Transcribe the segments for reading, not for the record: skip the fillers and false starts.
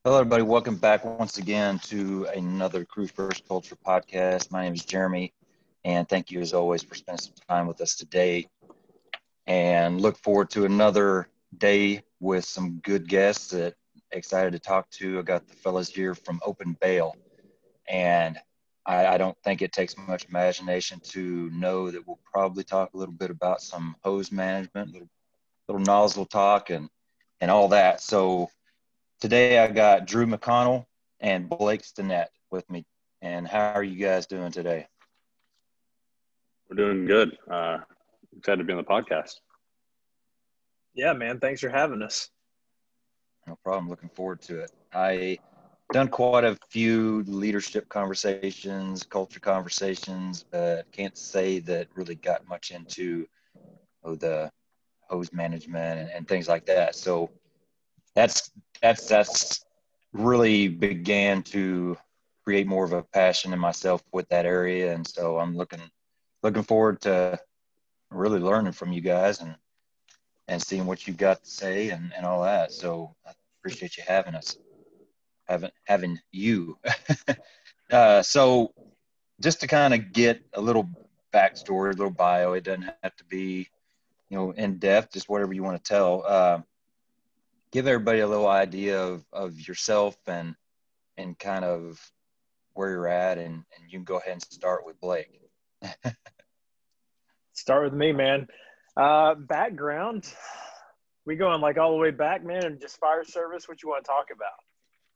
Hello, everybody. Welcome back once again to another Crew First Culture podcast. My name is Jeremy, and thank you as always for spending some time with us today. And look forward to another day with some good guests that excited to talk to. I got the fellas here from Bale, and I don't think it takes much imagination to know that we'll probably talk a little bit about some hose management, little nozzle talk, and all that. So today I got Drew McConnell and Blake Stinnett with me. And how are you guys doing today? We're doing good. Excited to be on the podcast. Yeah, man. Thanks for having us. No problem. Looking forward to it. I done quite a few leadership conversations, culture conversations, but can't say that really got much into the hose management and things like that. So that's really began to create more of a passion in myself with that area. And so I'm looking forward to really learning from you guys and seeing what you got to say and all that. So I appreciate you having you. So just to kind of get a little backstory, a little bio, it doesn't have to be, in depth, just whatever you want to tell. Give everybody a little idea of yourself and kind of where you're at, and you can go ahead and start with Blake. Start with me, man. Background. We going like all the way back, man, and just fire service? What you want to talk about?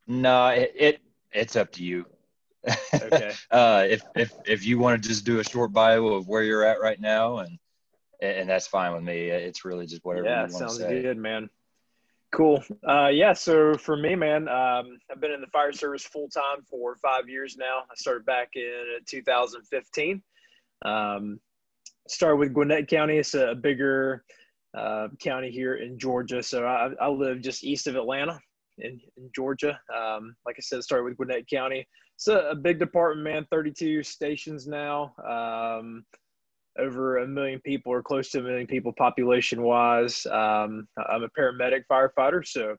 No, it's up to you. Okay. If you want to just do a short bio of where you're at right now, and that's fine with me. It's really just whatever you want to say. Yeah, sounds good, man. Cool. Yeah, so for me, man, I've been in the fire service full-time for 5 years now. I started back in 2015. Started with Gwinnett County. It's a bigger county here in Georgia. So I live just east of Atlanta in Georgia. Like I said, started with Gwinnett County. It's a big department, man, 32 stations now. Over 1 million people or close to 1 million people population wise. I'm a paramedic firefighter. So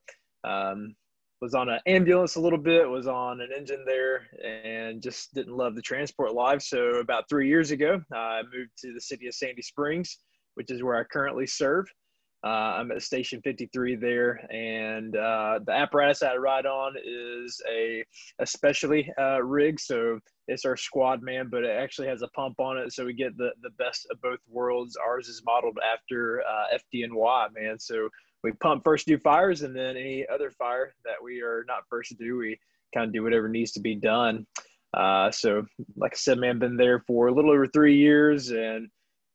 was on an ambulance a little bit, was on an engine there, and just didn't love the transport life. So about 3 years ago, I moved to the city of Sandy Springs, which is where I currently serve. I'm at Station 53 there, and the apparatus I ride on is a specialty rig. So it's our squad, man, but it actually has a pump on it, so we get the best of both worlds. Ours is modeled after FDNY, man. So we pump first do fires, and then any other fire that we are not first to do, we kind of do whatever needs to be done. So like I said, man, been there for a little over 3 years and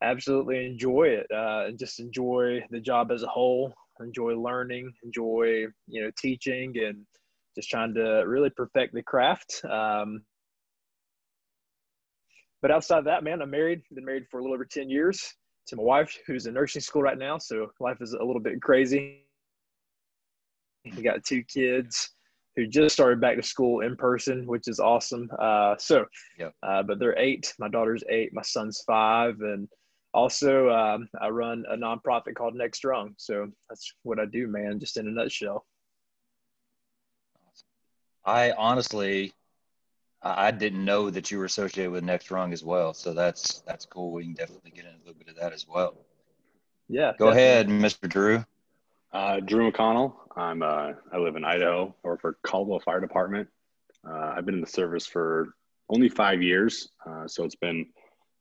absolutely enjoy it, and just enjoy the job as a whole, enjoy learning, enjoy, teaching, and just trying to really perfect the craft. But outside of that, man, I'm married, been married for a little over 10 years to my wife, who's in nursing school right now. So life is a little bit crazy. We got 2 kids who just started back to school in person, which is awesome. But they're 8. My daughter's 8. My son's 5. And also I run a nonprofit called Next Rung. So that's what I do, man, just in a nutshell. I honestly, I didn't know that you were associated with Next Rung as well. So that's cool. We can definitely get into a little bit of that as well. Yeah. Go ahead, Mr. Drew. Drew McConnell. I live in Idaho. I work for Caldwell Fire Department. I've been in the service for only 5 years, so it's been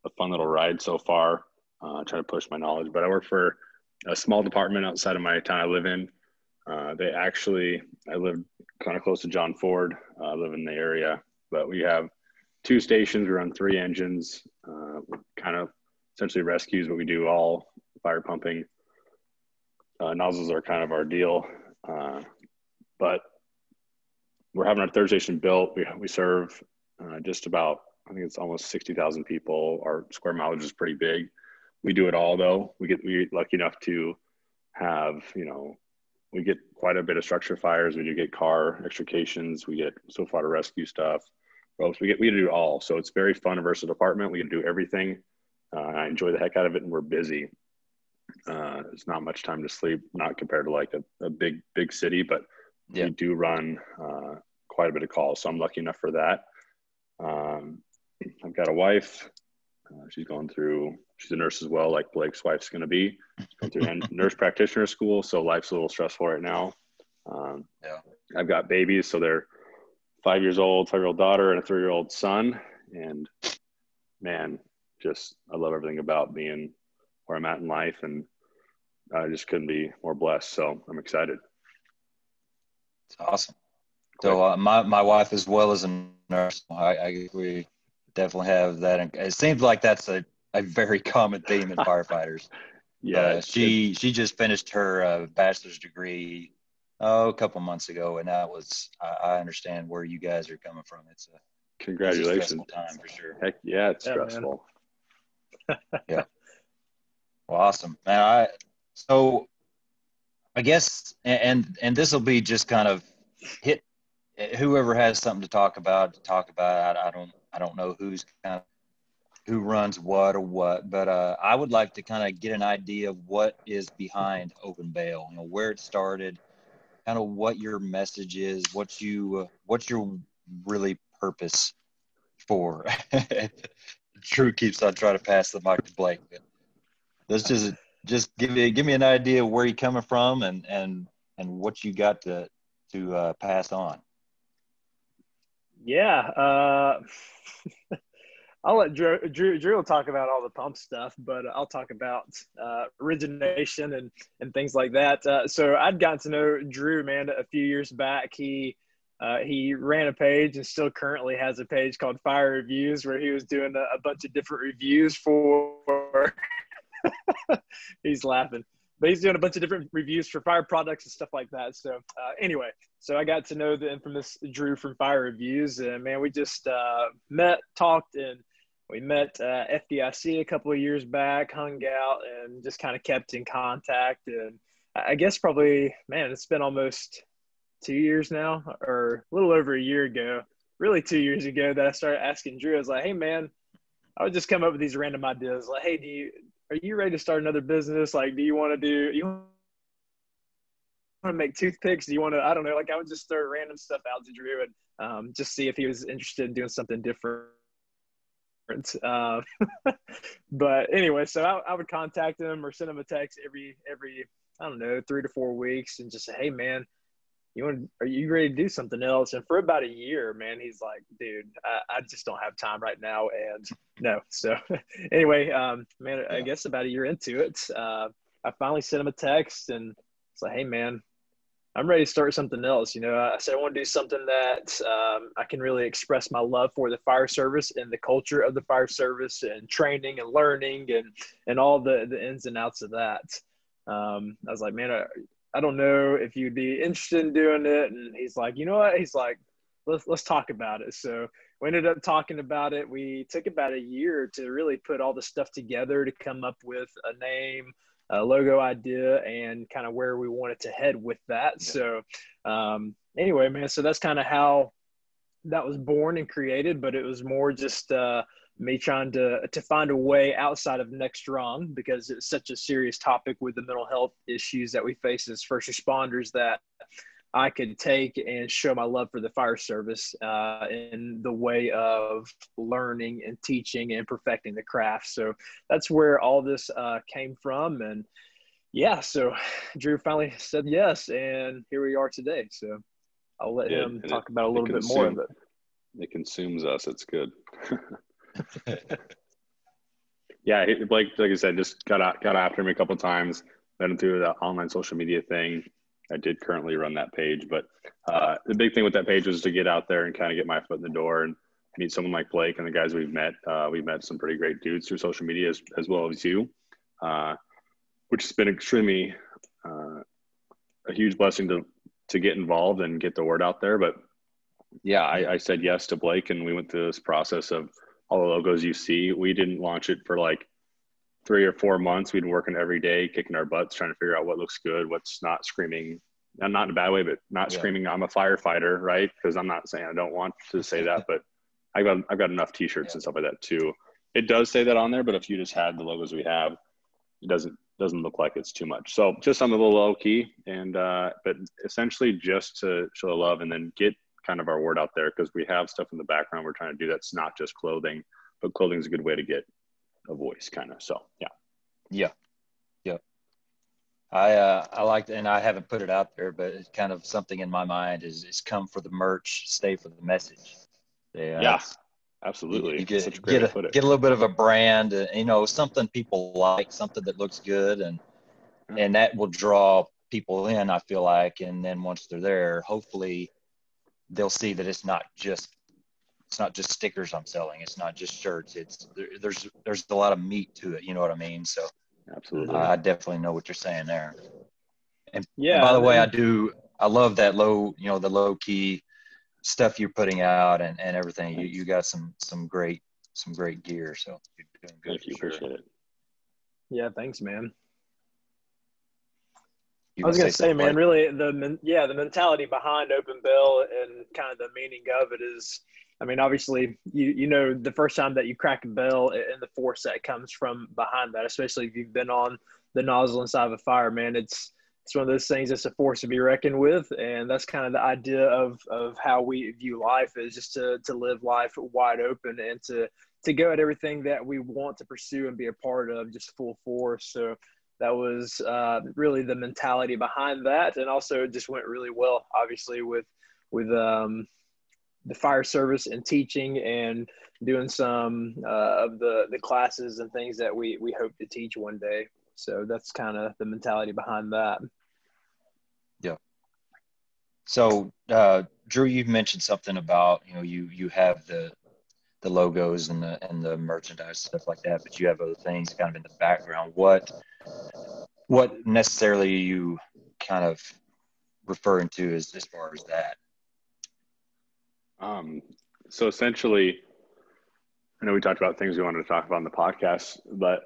a fun little ride so far. Trying to push my knowledge, but I work for a small department outside of my town I live in. I live kind of close to John Ford. I live in the area, but we have 2 stations. We run 3 engines, kind of essentially rescues, but we do all fire pumping. Nozzles are kind of our deal, but we're having our 3rd station built. We serve just about, I think it's almost 60,000 people. Our square mileage is pretty big. We do it all though. We get lucky enough to have, we get quite a bit of structure fires. We do get car extrications. We get so far to rescue stuff, ropes. We do it all. So it's very fun and versatile department. We can do everything. I enjoy the heck out of it, and we're busy. There's not much time to sleep, not compared to like a big city, but we do run quite a bit of calls. So I'm lucky enough for that. I've got a wife. She's a nurse as well, like Blake's wife's going to be. She's going through nurse practitioner school. So life's a little stressful right now. I've got babies. So they're 5 years old, 5-year-old daughter and a 3-year-old son. And man, I love everything about being where I'm at in life, and I just couldn't be more blessed. So I'm excited. It's awesome. So my wife as well as a nurse, we definitely have that. It seems like that's a very common theme in firefighters. Yeah. She just finished her bachelor's degree a couple months ago, and that was I understand where you guys are coming from. It's a congratulations. It's a stressful time for sure. Heck yeah, it's stressful. Yeah. Well, awesome, man. So I guess, and this will be just kind of hit whoever has something to talk about. I don't know who runs what or what, but I would like to kind of get an idea of what is behind Open Bale. You know, where it started, kind of what your message is, what's your really purpose for. Drew keeps on trying to pass the mic to Blake, but let's just give me an idea of where you're coming from and what you got to pass on. Yeah, I'll let Drew will talk about all the pump stuff, but I'll talk about origination and things like that. So I'd gotten to know Drew, man, a few years back. He ran a page and still currently has a page called Fire Reviews, where he was doing a bunch of different reviews for he's laughing, but he's doing a bunch of different reviews for fire products and stuff like that. So anyway, so I got to know the infamous Drew from Fire Reviews, and man, we just talked, and we met FDIC a couple of years back, hung out, and just kind of kept in contact. And I guess probably, man, it's been almost 2 years now, or a little over a year ago, really 2 years ago, that I started asking Drew. I was like, hey, man, I would just come up with these random ideas. Like, hey, are you ready to start another business? Like, do you want to make toothpicks? Do you want to, I don't know, like I would just throw random stuff out to Drew and just see if he was interested in doing something different. But anyway, so I would contact him or send him a text every, I don't know, 3 to 4 weeks and just say, hey, man, are you ready to do something else? And for about a year, man, he's like, dude, I just don't have time right now. And no. So anyway, man, I guess about a year into it, I finally sent him a text and it's like, hey, man, I'm ready to start something else. You know, I said, I want to do something that I can really express my love for the fire service and the culture of the fire service and training and learning and all the ins and outs of that. I was like, man, I don't know if you'd be interested in doing it. And he's like, you know what? He's like, let's talk about it. So we ended up talking about it. We took about a year to really put all the stuff together to come up with a name, a logo idea, and kind of where we wanted to head with that. Yeah. So anyway, man, so that's kind of how that was born and created, but it was more just me trying to find a way outside of Next Rung, because it's such a serious topic with the mental health issues that we face as first responders, that I could take and show my love for the fire service in the way of learning and teaching and perfecting the craft. So that's where all this came from. And yeah, so Drew finally said yes, and here we are today. So I'll let him talk about a little bit more of it. It consumes us. It's good. Yeah, Blake, like I said, just got after me a couple of times, led him through the online social media thing. I did currently run that page, but the big thing with that page was to get out there and kind of get my foot in the door and meet someone like Blake and the guys we've met. We've met some pretty great dudes through social media as well as you, which has been extremely a huge blessing to get involved and get the word out there. But yeah, I said yes to Blake, and we went through this process of all the logos you see. We didn't launch it for like 3 or 4 months. We'd been working every day, kicking our butts, trying to figure out what looks good, what's not screaming, and not in a bad way, but not screaming, I'm a firefighter, right? Because I'm not saying I don't want to say that, but I've got enough t-shirts and stuff like that too. It does say that on there, but if you just had the logos we have, it doesn't doesn't look like it's too much. So just something a little low key, and but essentially just to show love and then get kind of our word out there, because we have stuff in the background we're trying to do that's not just clothing, but clothing is a good way to get a voice kind of. So Yeah. I like, and I haven't put it out there, but it's kind of something in my mind is come for the merch, stay for the message. Yeah, absolutely. You get Such a great way to put it. get a little bit of a brand, something people like, something that looks good, and that will draw people in, I feel like. And then once they're there, hopefully they'll see that it's not just stickers I'm selling. It's not just shirts. There's a lot of meat to it. You know what I mean? So Absolutely. I definitely know what you're saying there. And Yeah. by the way, I love that the low key stuff you're putting out and everything. You got some great gear. So you're doing good. Thank you. Appreciate it. Yeah. Thanks, man. I was going to say, man, really the mentality behind Open Bale and kind of the meaning of it is, I mean, obviously the first time that you crack a bell and the force that comes from behind that, especially if you've been on the nozzle inside of a fire, man, it's one of those things that's a force to be reckoned with. And that's kind of the idea of how we view life, is just to live life wide open and to go at everything that we want to pursue and be a part of just full force. So that was really the mentality behind that. And also it just went really well, obviously, with the fire service and teaching and doing some of the classes and things that we hope to teach one day. So that's kind of the mentality behind that. Yeah. So, Drew, you've mentioned something about, you have the logos and the merchandise, stuff like that, but you have other things kind of in the background. What necessarily are you kind of referring to as far as that? So essentially, I know we talked about things we wanted to talk about on the podcast, but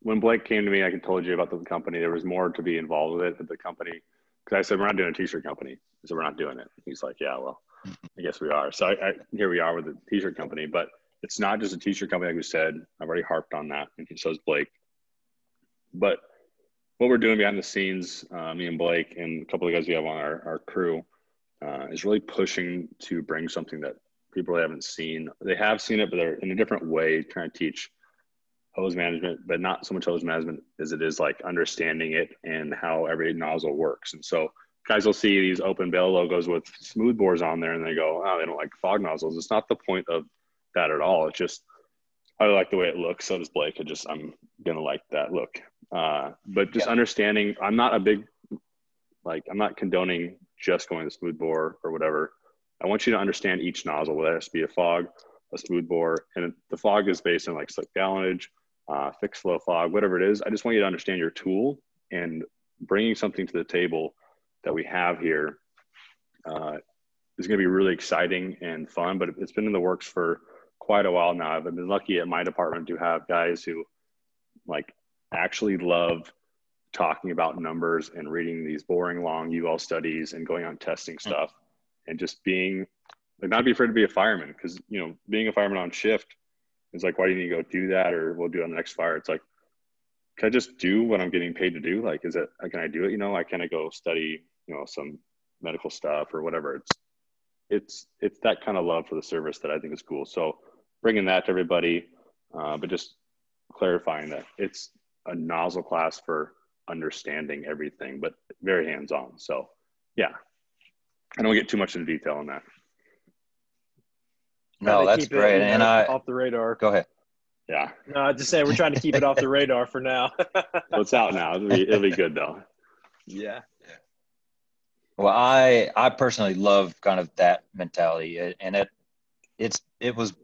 when Blake came to me, I told you about the company, there was more to be involved with it at the company. Because I said, we're not doing a t-shirt company. So we're not doing it. He's like, yeah, well, I guess we are. So here we are with a t-shirt company, but it's not just a t-shirt company. Like we said, I've already harped on that, and so is Blake. But what we're doing behind the scenes, me and Blake and a couple of guys we have on our crew, is really pushing to bring something that people haven't seen. They have seen it, but they're in a different way, trying to teach hose management, but not so much hose management as it is like understanding it and how every nozzle works. And so guys will see these Open Bale logos with smooth bores on there and they go, oh, they don't like fog nozzles. It's not the point of that at all. It's just, I like the way it looks. So does Blake. I'm going to like that look. But just understanding, I'm not condoning just going to smooth bore or whatever. I want you to understand each nozzle, whether it has to be a fog, a smooth bore, and the fog is based on like slick gallonage, fixed flow fog, whatever it is. I just want you to understand your tool, and bringing something to the table that we have here is going to be really exciting and fun, but it's been in the works for quite a while now. I've been lucky at my department to have guys who like actually love talking about numbers and reading these boring long UL studies and going on testing stuff and just being like, not be afraid to be a fireman. Because, being a fireman on shift is like, why do you need to go do that? Or we'll do it on the next fire. It's like, can I just do what I'm getting paid to do? Like, can I do it? Can I go study, some medical stuff or whatever? It's that kind of love for the service that I think is cool. So bringing that to everybody, but just clarifying that it's a nozzle class for understanding everything, but very hands-on. So yeah, I don't get too much into detail on that. No, that's great. And off the radar. Go ahead. Yeah. No, I just say we're trying to keep it off the radar for now. Well, it's out now. It'll be good though. Yeah. Well, I personally love kind of that mentality, and it was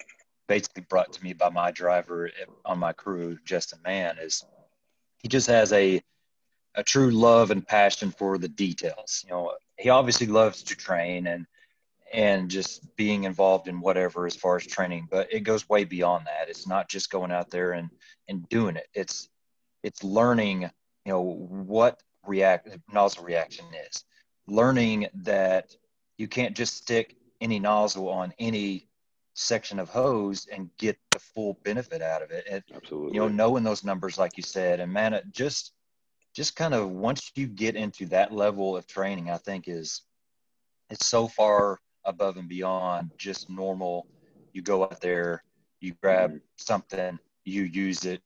basically brought to me by my driver on my crew, Justin Mann. Is he just has a true love and passion for the details. He obviously loves to train and just being involved in whatever as far as training, but it goes way beyond that. It's not just going out there and doing it. It's learning, what nozzle reaction is. Learning that you can't just stick any nozzle on any section of hose and get the full benefit out of it. And, Absolutely. you know, knowing those numbers, like you said, and man, it just kind of, once you get into that level of training, I think it's so far above and beyond just normal. You go out there, you grab something, you use it,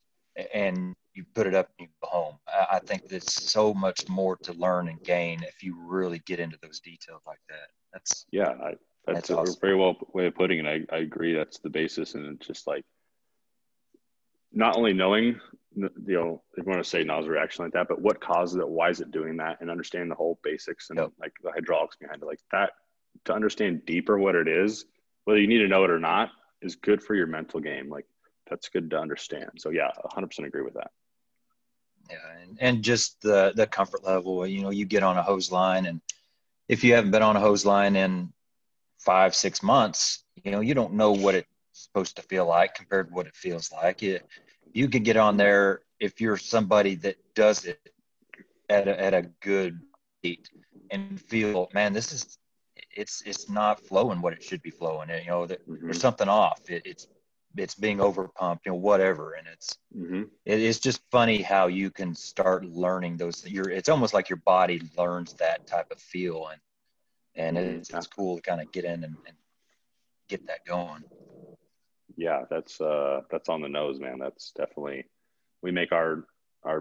and you put it up and you go home. I think there's so much more to learn and gain if you really get into those details like that. That's a awesome. very well way of putting it. I agree. That's the basis. And it's just like, not only knowing, you know, if you want to say nozzle reaction like that, but what causes it, why is it doing that, and understand the whole basics and like the hydraulics behind it, like that, to understand deeper what it is, whether you need to know it or not, is good for your mental game. Like, that's good to understand. So yeah, 100% agree with that. Yeah. And just the comfort level, you know, you get on a hose line, and if you haven't been on a hose line in 5-6 months, you know, you don't know what it's supposed to feel like compared to what it feels like. You could get on there if you're somebody that does it at a good rate and feel, man, it's not flowing what it should be flowing. And, you know, there's something off. It's being over pumped, you know, whatever. And it's just funny how you can start learning those. It's almost like your body learns that type of feel, and it's cool to kind of get in and get that going. Yeah, that's on the nose, man. That's definitely, we make our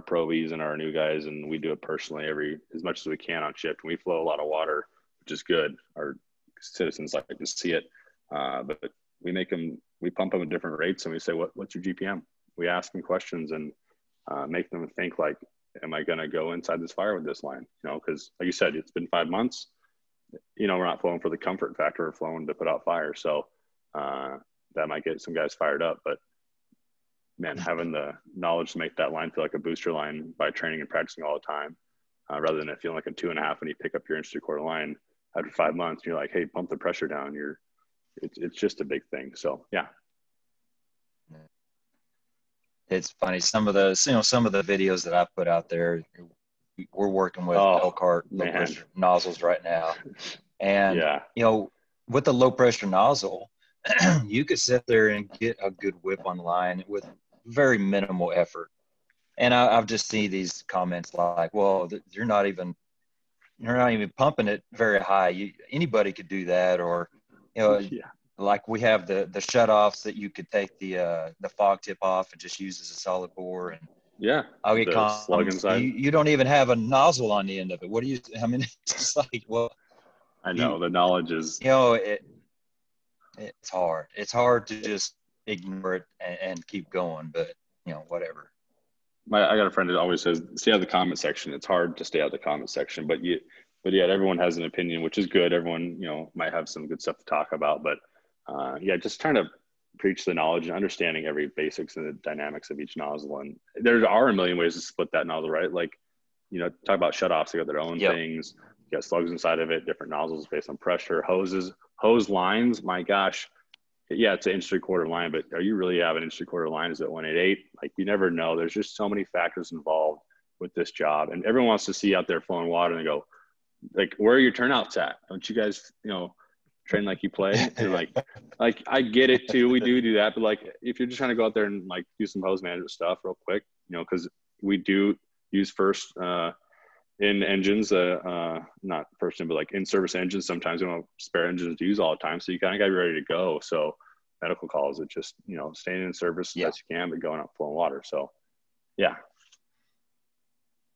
probies and our new guys, and we do it personally as much as we can on shift. We flow a lot of water, which is good. Our citizens like to see it, but we pump them at different rates, and we say, what's your GPM? We ask them questions and make them think like, am I going to go inside this fire with this line? You know, because like you said, it's been 5 months. You know, we're not flowing for the comfort factor, we're flowing to put out fire. So that might get some guys fired up, but man, having the knowledge to make that line feel like a booster line by training and practicing all the time, rather than it feeling like a 2.5 when you pick up your 1 3/4 line after 5 months, you're like, hey, pump the pressure down. It's just a big thing. So yeah. It's funny. Some of the videos that I put out there, we're working with Elkhart low pressure nozzles right now. And, you know, with the low pressure nozzle, you could sit there and get a good whip on the line with very minimal effort. And I've just seen these comments like, well, you're not even pumping it very high. Anybody could do that. Or, you know, like we have the shutoffs that you could take the fog tip off and just use as a solid bore. And I'll get slug inside. You don't even have a nozzle on the end of it. What do you? I mean, it's just like, well, I know the knowledge is. You know, it's hard. It's hard to just ignore it and keep going. But you know, whatever. I got a friend that always says, stay out of the comment section. It's hard to stay out of the comment section, but yet everyone has an opinion, which is good. Everyone, you know, might have some good stuff to talk about, but just trying to preach the knowledge and understanding every basics and the dynamics of each nozzle. And there are a million ways to split that nozzle, right? Like, you know, talk about shutoffs, they got their own things. You got slugs inside of it, different nozzles based on pressure, hose lines. My gosh. Yeah, it's an 1 3/4 line, but are you really have an 1 3/4 line? Is it 188? Like, you never know. There's just so many factors involved with this job. And everyone wants to see out there flowing water, and they go, like, where are your turnouts at? Don't you guys, you know, train like you play? And like I get it too. We do that. But like, if you're just trying to go out there and like do some hose management stuff real quick, you know, because we do use first in engines, not first in, but like in service engines. Sometimes we don't have spare engines to use all the time. So you kind of got to be ready to go. So medical calls, it just, you know, staying in service as best you can, but going out flowing water. So yeah.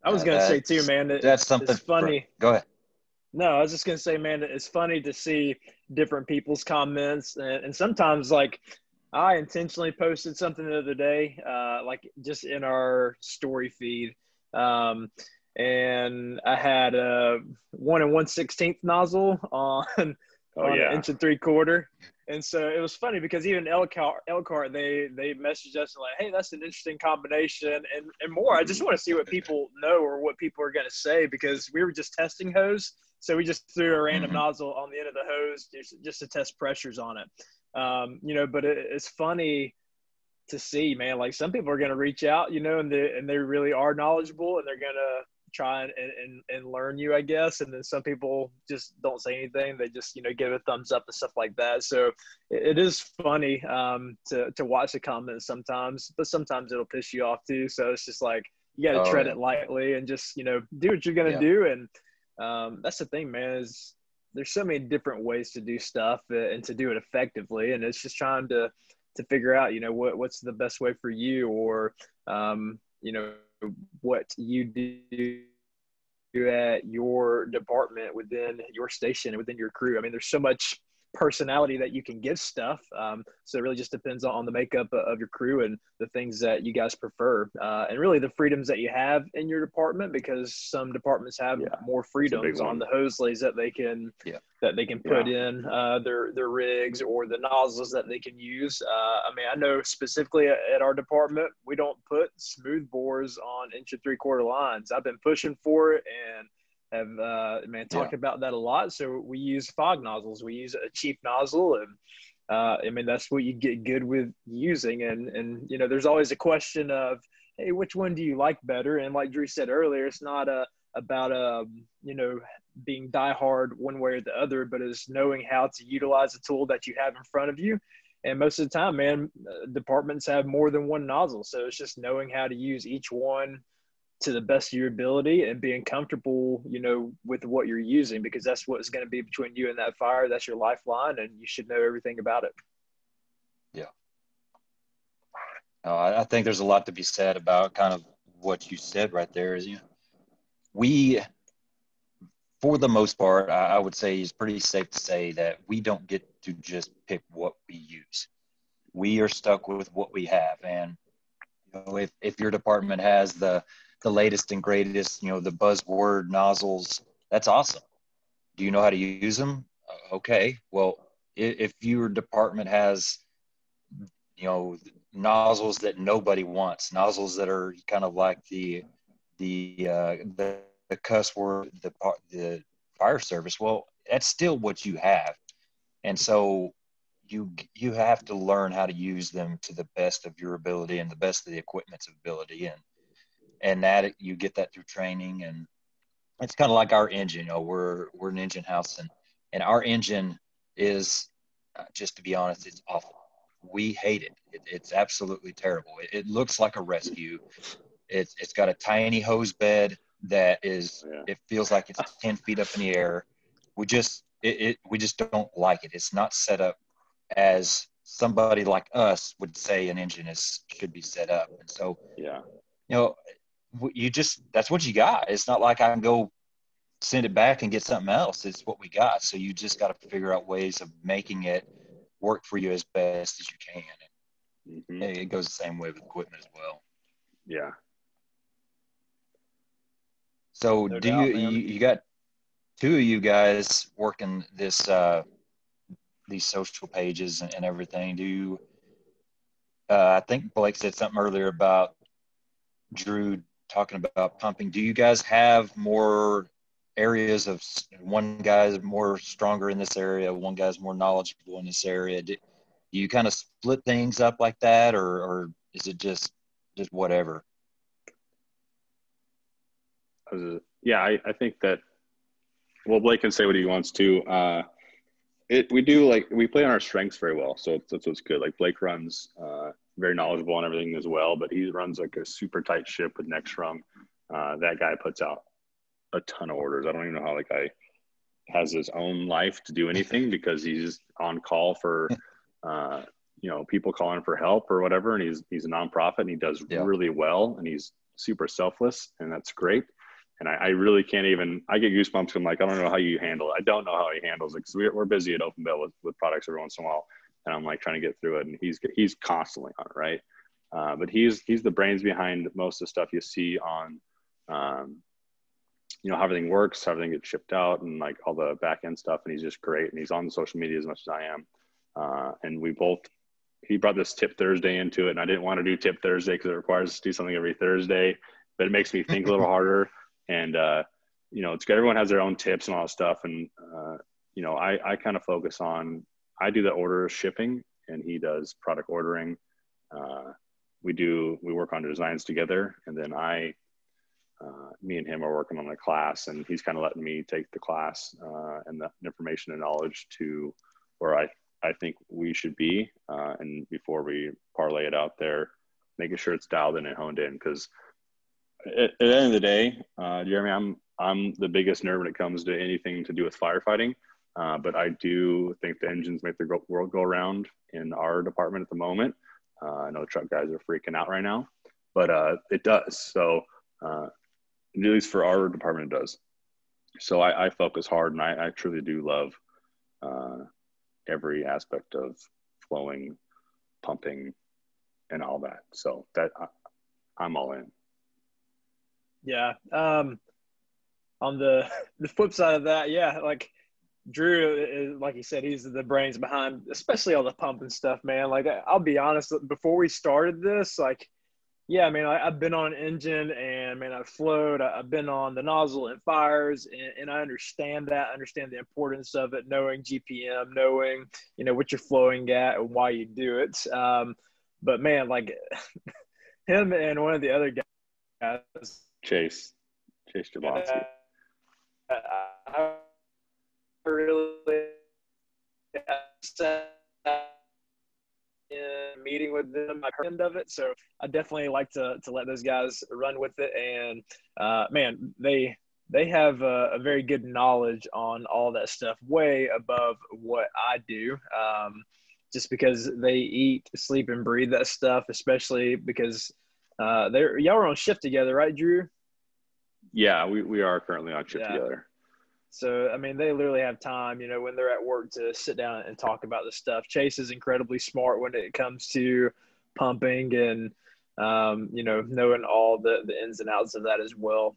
I was going to say too, man, that's something funny. Go ahead. No, I was just going to say, man, it's funny to see different people's comments. And sometimes, like, I intentionally posted something the other day, like just in our story feed. And I had a 1 1/16 nozzle on an 1 3/4. And so it was funny because even Elkhart, they messaged us like, hey, that's an interesting combination and more. I just want to see what people know or what people are going to say, because we were just testing hose. So we just threw a random nozzle on the end of the hose just to test pressures on it. You know, but it's funny to see, man, like some people are going to reach out, you know, and they really are knowledgeable, and they're going to try and learn you, I guess. And then some people just don't say anything. They just, give a thumbs up and stuff like that. So it is funny to watch the comments sometimes, but sometimes it'll piss you off too. So it's just like, you got to tread it lightly and just, do what you're going to do. And that's the thing, man, is there's so many different ways to do stuff and to do it effectively. And it's just trying to figure out, what's the best way for you, or, what you do at your department, within your station, within your crew. I mean, there's so much personality that you can give stuff. So it really just depends on the makeup of your crew and the things that you guys prefer, and really the freedoms that you have in your department, because some departments have more freedoms on the hose lays that they can put in their rigs, or the nozzles that they can use. I mean, I know specifically at our department, we don't put smooth bores on 1 3/4 lines. I've been pushing for it and have talked about that a lot. So we use fog nozzles. We use a cheap nozzle, and I mean, that's what you get good with using. And there's always a question of, hey, which one do you like better? And like Drew said earlier, it's not about being diehard one way or the other, but it's knowing how to utilize the tool that you have in front of you. And most of the time, man, departments have more than one nozzle, so it's just knowing how to use each one to the best of your ability and being comfortable, with what you're using, because that's what's going to be between you and that fire. That's your lifeline, and you should know everything about it. Yeah. I think there's a lot to be said about kind of what you said right there. Is we, for the most part, I would say it's pretty safe to say that we don't get to just pick what we use. We are stuck with what we have. And if your department has the latest and greatest, the buzzword nozzles, that's awesome. Do you know how to use them? Okay. Well, if your department has, nozzles that nobody wants, nozzles that are kind of like the cuss word, the fire service, well, that's still what you have. And so you have to learn how to use them to the best of your ability and the best of the equipment's ability. And that you get that through training. And it's kind of like our engine. We're an engine house, and our engine is, just to be honest, it's awful. We hate it. It's absolutely terrible. It looks like a rescue. It's got a tiny hose bed that is, it feels like it's 10 feet up in the air. We just don't like it. It's not set up as somebody like us would say an engine should be set up. And so, that's what you got. It's not like I can go send it back and get something else. It's what we got. So you just got to figure out ways of making it work for you as best as you can. And it goes the same way with equipment as well. Yeah. So you got two of you guys working this, these social pages and everything. I think Blake said something earlier about Drew talking about pumping. Do you guys have more areas of, one guy's more stronger in this area, one guy's more knowledgeable in this area? Do you kind of split things up like that, or is it just whatever? I think that, well, Blake can say what he wants to. We play on our strengths very well. So that's what's good. Like Blake runs very knowledgeable on everything as well, but he runs like a super tight ship with neck strung. That guy puts out a ton of orders. I don't even know how that guy has his own life to do anything, because he's on call for, people calling for help or whatever. And he's a nonprofit, and he does really well, and he's super selfless, and that's great. And I really can't even, I get goosebumps. I'm like, I don't know how you handle it. I don't know how he handles it, because we're busy at Open Bale with products every once in a while. And I'm like trying to get through it. And he's constantly on it, right? But he's the brains behind most of the stuff you see on, how everything works, how everything gets shipped out, and like all the back end stuff. And he's just great. And he's on social media as much as I am. And he brought this Tip Thursday into it. And I didn't want to do Tip Thursday because it requires us to do something every Thursday, but it makes me think a little harder. And, it's good. Everyone has their own tips and all that stuff. And, I kind of focus on, I do the order shipping, and he does product ordering. We work on designs together. And then I me and him are working on a class, and he's kind of letting me take the class and the information and knowledge to where I think we should be. And before we parlay it out there, making sure it's dialed in and honed in. Because at the end of the day, Jeremy, I'm the biggest nerd when it comes to anything to do with firefighting. But I do think the engines make the world go around in our department at the moment. I know the truck guys are freaking out right now, but it does. So at least for our department, it does. So I focus hard, and I truly do love every aspect of flowing, pumping, and all that. So that I'm all in. Yeah. On the flip side of that, yeah, like Drew, like you said, he's the brains behind, especially all the pumping stuff, man. Like, I'll be honest, before we started this, like, yeah, I mean, I've been on an engine, and, man, I've flowed. I've been on the nozzle and fires, and I understand that. I understand the importance of it, knowing GPM, knowing, what you're flowing at and why you do it. But, man, like, him and one of the other guys. Chase Jablonski. I really sat in a meeting with them. I've heard of it, so I definitely like to let those guys run with it. And man, they have a very good knowledge on all that stuff, way above what I do. Just because they eat, sleep, and breathe that stuff, especially because y'all are on shift together, right, Drew? Yeah, we are currently on shift together. So, I mean, they literally have time, when they're at work, to sit down and talk about this stuff. Chase is incredibly smart when it comes to pumping and, knowing all the ins and outs of that as well.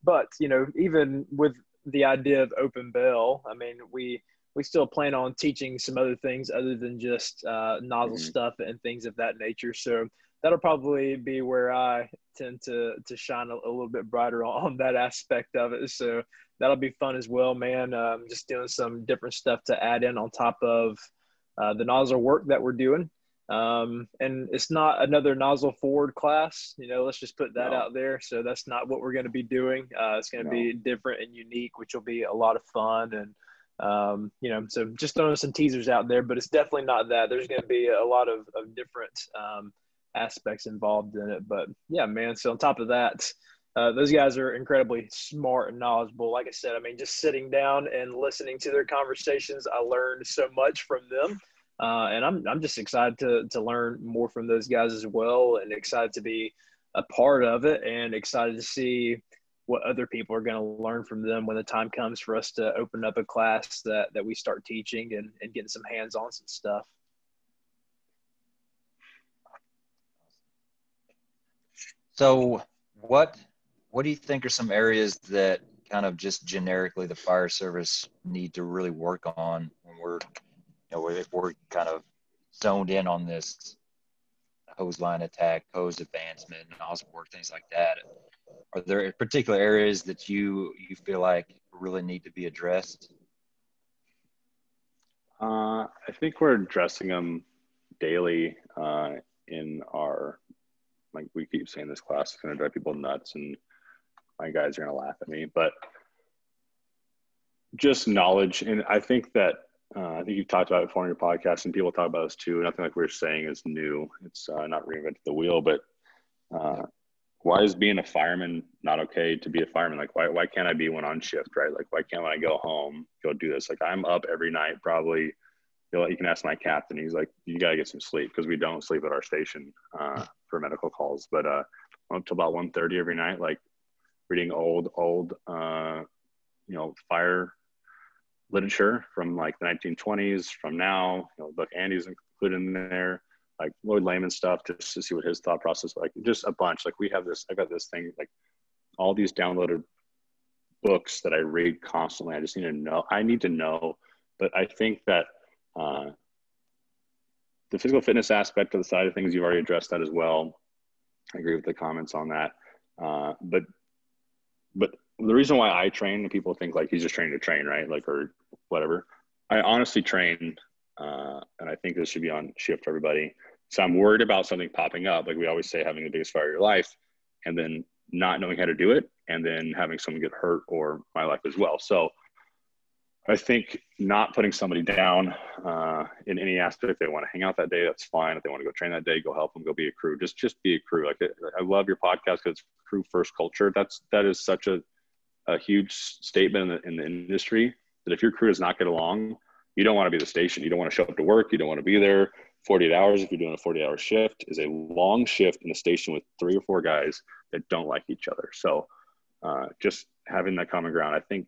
But, even with the idea of open Bale, I mean, we still plan on teaching some other things other than just nozzle stuff and things of that nature. So that'll probably be where I tend to shine a little bit brighter on that aspect of it. So that'll be fun as well, man. Just doing some different stuff to add in on top of the nozzle work that we're doing. And it's not another nozzle forward class, let's just put that out there. So that's not what we're going to be doing. It's going to be different and unique, which will be a lot of fun. And, so just throwing some teasers out there, but it's definitely not that. There's going to be a lot of different aspects involved in it. But yeah, man. So on top of that, those guys are incredibly smart and knowledgeable. Like I said, I mean, just sitting down and listening to their conversations, I learned so much from them. And I'm just excited to learn more from those guys as well, and excited to be a part of it, and excited to see what other people are going to learn from them when the time comes for us to open up a class that we start teaching and getting some hands-on some stuff. So what do you think are some areas that kind of just generically the fire service need to really work on when if we're kind of zoned in on this hose line attack, hose advancement, nozzle work, things like that? Are there particular areas that you feel like really need to be addressed? I think we're addressing them daily in our, like we keep saying, this class is going to drive people nuts, and my guys are going to laugh at me, but just knowledge. And I think that I think you've talked about it before on your podcast, and people talk about this too. Nothing like we're saying is new. It's not reinventing the wheel, but why is being a fireman not okay to be a fireman? Like, why can't I be one on shift, right? Like, why can't when I go home, go do this? Like, I'm up every night, probably. You can ask my captain. He's like, you got to get some sleep, because we don't sleep at our station for medical calls. But I'm up till about 1:30 every night, like reading old fire literature from like the 1920s, from now. Look, Andy's included in there, like Lloyd Layman stuff, just to see what his thought process, like just a bunch. Like I got this thing, like all these downloaded books that I read constantly. I just need to know. But I think that the physical fitness aspect of the side of things, you've already addressed that as well. I agree with the comments on that. But the reason why I train, and people think like he's just training to train, right? Like, or whatever. I honestly train, and I think this should be on shift for everybody. So I'm worried about something popping up. Like we always say, having the biggest fire of your life. And then not knowing how to do it, and then having someone get hurt, or my life as well. So I think not putting somebody down in any aspect. If they want to hang out that day, that's fine. If they want to go train that day, go help them, go be a crew. Just be a crew. Like, I love your podcast because it's crew first culture. That is such a huge statement in the industry, that if your crew does not get along, you don't want to be the station. You don't want to show up to work. You don't want to be there 48 hours. If you're doing a 40-hour shift, is a long shift in a station with 3 or 4 guys that don't like each other. So just having that common ground, I think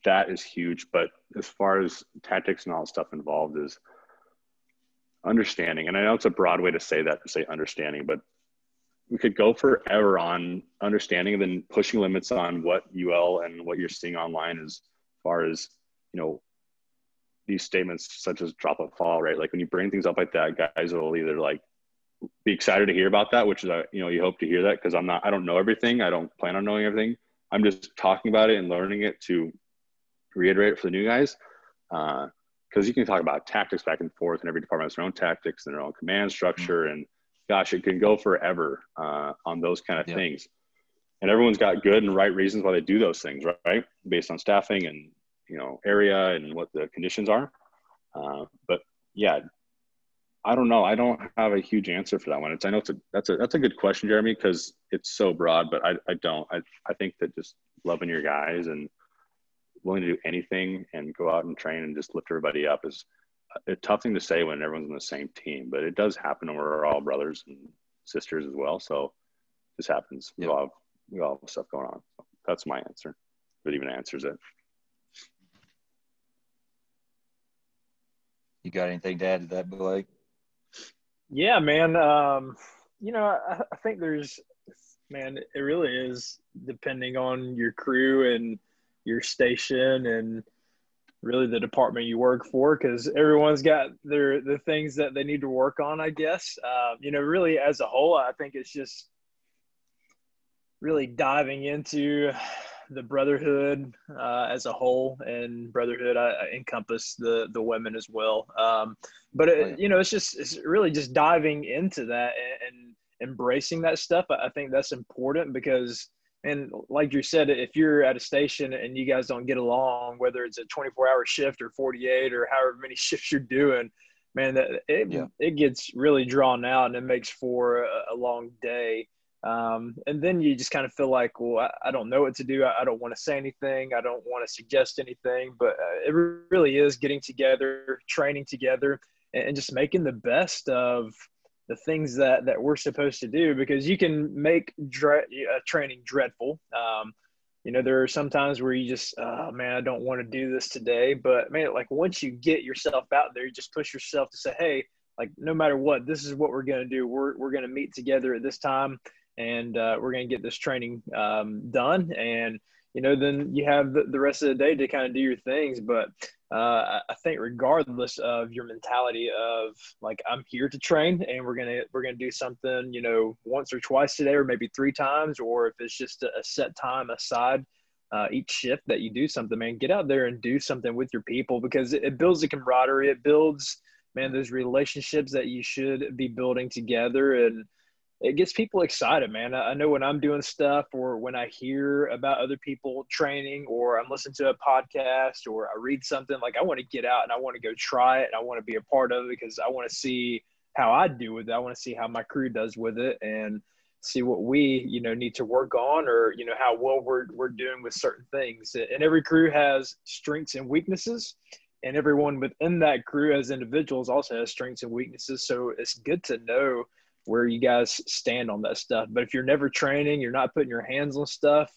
that is huge. But as far as tactics and all the stuff involved is understanding. And I know it's a broad way to say that, to say understanding, but we could go forever on understanding and then pushing limits on what UL and what you're seeing online as far as, you know, these statements such as drop and fall, right? Like when you bring things up like that, guys will either like be excited to hear about that, which is, you know, you hope to hear that, because I don't know everything. I don't plan on knowing everything. I'm just talking about it and learning it to reiterate it for the new guys. Because you can talk about tactics back and forth, and every department has their own tactics and their own command structure. And gosh, it can go forever on those kind of things. And everyone's got good and right reasons why they do those things, right? Based on staffing and, you know, area and what the conditions are. But yeah, I don't know. I don't have a huge answer for that one. I know that's a good question, Jeremy, because it's so broad, but I don't. I think that just loving your guys and willing to do anything and go out and train and just lift everybody up is a tough thing to say when everyone's on the same team, but it does happen, and we're all brothers and sisters as well. So this happens. We all have stuff going on. So that's my answer. If it even answers it. You got anything to add to that, Blake? Yeah, man. You know, I think it really is depending on your crew and your station and really the department you work for, because everyone's got the things that they need to work on, I guess. You know, really as a whole, I think it's just really diving into the brotherhood as a whole, and brotherhood I encompass the women as well. But you know, it's really just diving into that and embracing that stuff. I think that's important because, and like you said, if you're at a station and you guys don't get along, whether it's a 24-hour shift or 48 or however many shifts you're doing, man, it gets really drawn out, and it makes for a long day. And then you just kind of feel like, well, I don't know what to do. I don't want to say anything. I don't want to suggest anything, but it really is getting together, training together, and just making the best of the things that we're supposed to do, because you can make training dreadful. You know, there are some times where you just, oh man, I don't want to do this today. But man, like once you get yourself out there, you just push yourself to say, hey, like no matter what, this is what we're going to do. We're going to meet together at this time, and we're going to get this training done. And, you know, then you have the rest of the day to kind of do your things. But I think regardless of your mentality of like, I'm here to train, and we're going to do something, you know, once or twice today, or maybe 3 times, or if it's just a set time aside each shift that you do something, man, get out there and do something with your people, because it builds the camaraderie. It builds, man, those relationships that you should be building together. And it gets people excited, man. I know when I'm doing stuff, or when I hear about other people training, or I'm listening to a podcast, or I read something, like I want to get out and I want to go try it. And I want to be a part of it, because I want to see how I do with it. I want to see how my crew does with it, and see what we, you know, need to work on, or, you know, how well we're doing with certain things. And every crew has strengths and weaknesses, and everyone within that crew as individuals also has strengths and weaknesses. So it's good to know where you guys stand on that stuff. But if you're never training, you're not putting your hands on stuff,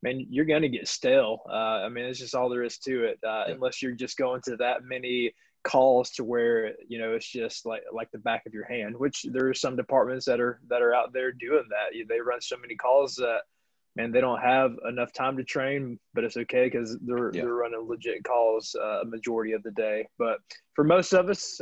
man, you're going to get stale. I mean, it's just all there is to it, unless you're just going to that many calls to where, you know, it's just like the back of your hand, which there are some departments that are out there doing that. They run so many calls that, man, they don't have enough time to train, but it's okay, because they're running legit calls a majority of the day. But for most of us,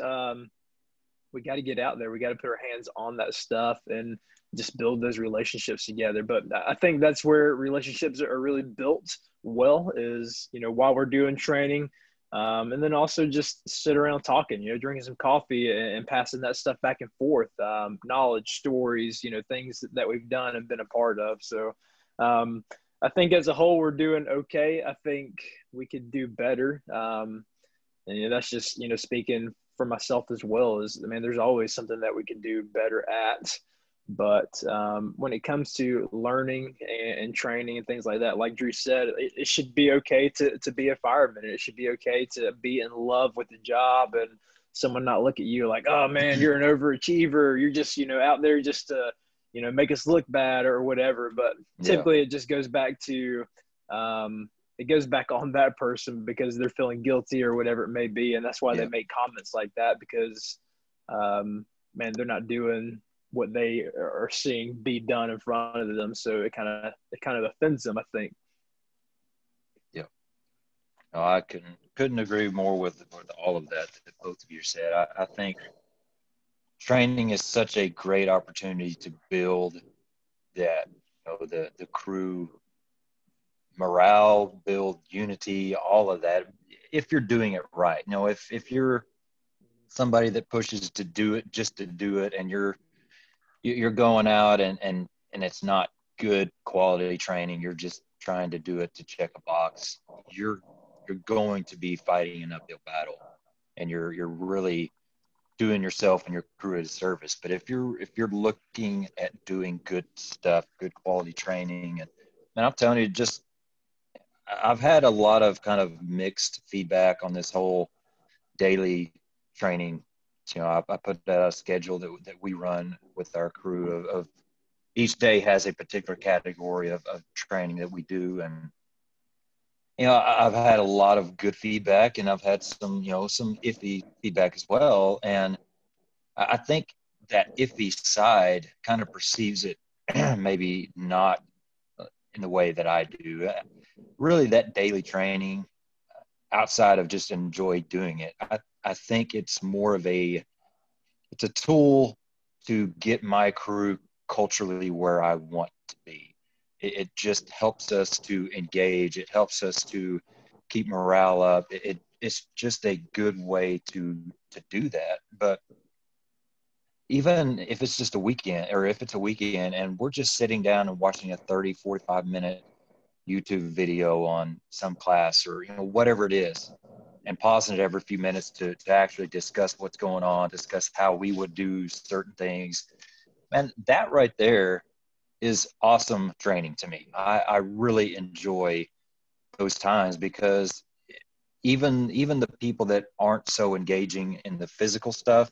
we got to get out there. We got to put our hands on that stuff and just build those relationships together. But I think that's where relationships are really built well, is, you know, while we're doing training, And then also just sit around talking, drinking some coffee and passing that stuff back and forth, knowledge, stories, things that we've done and been a part of. So I think as a whole, we're doing okay. I think we could do better. And that's just, speaking for myself as well, there's always something that we can do better at. But when it comes to learning and training and things like that, like Drew said, it should be okay to be a fireman. It should be okay to be in love with the job and someone not look at you like, oh man, you're an overachiever. You're just, out there just to, make us look bad or whatever. But typically it just goes back to, it goes back on that person because they're feeling guilty or whatever it may be. And that's why they make comments like that because, they're not doing what they are seeing be done in front of them. So it kind of offends them, I think. Yeah. No, I couldn't agree more with all of that both of you said. I think training is such a great opportunity to build that, the crew morale, build unity, all of that, if you're doing it right. If you're somebody that pushes to do it just to do it, and you're going out and it's not good quality training, you're just trying to do it to check a box, you're going to be fighting an uphill battle, and you're really doing yourself and your crew a disservice. But if you're looking at doing good stuff, good quality training, and I'm telling you, I've had a lot of kind of mixed feedback on this whole daily training. I put a schedule that we run with our crew of each day has a particular category of training that we do. And, I've had a lot of good feedback, and I've had some iffy feedback as well. And I think that iffy side kind of perceives it maybe not in the way that I do. Really, that daily training, outside of just enjoy doing it, I think it's more of it's a tool to get my crew culturally where I want to be. It just helps us to engage. It helps us to keep morale up. It's just a good way to do that. But even if it's just a weekend, or if it's a weekend and we're just sitting down and watching a 30, 45-minute YouTube video on some class, or, whatever it is, and pausing it every few minutes to actually discuss what's going on, discuss how we would do certain things. And that right there is awesome training to me. I really enjoy those times, because even the people that aren't so engaging in the physical stuff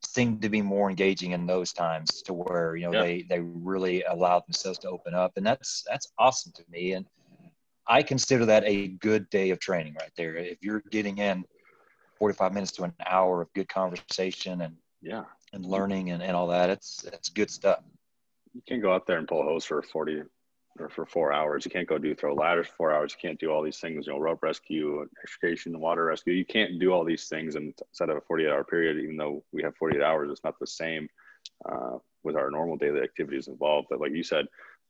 seem to be more engaging in those times, to where, they really allow themselves to open up. And that's awesome to me. And I consider that a good day of training right there. If you're getting in 45 minutes to an hour of good conversation and learning and all that, it's good stuff. You can't go out there and pull a hose for 40 or for 4 hours. You can't go throw ladders for 4 hours. You can't do all these things, rope rescue, extrication, water rescue. You can't do all these things inside of a 48-hour period. Even though we have 48 hours, it's not the same with our normal daily activities involved. But like you said,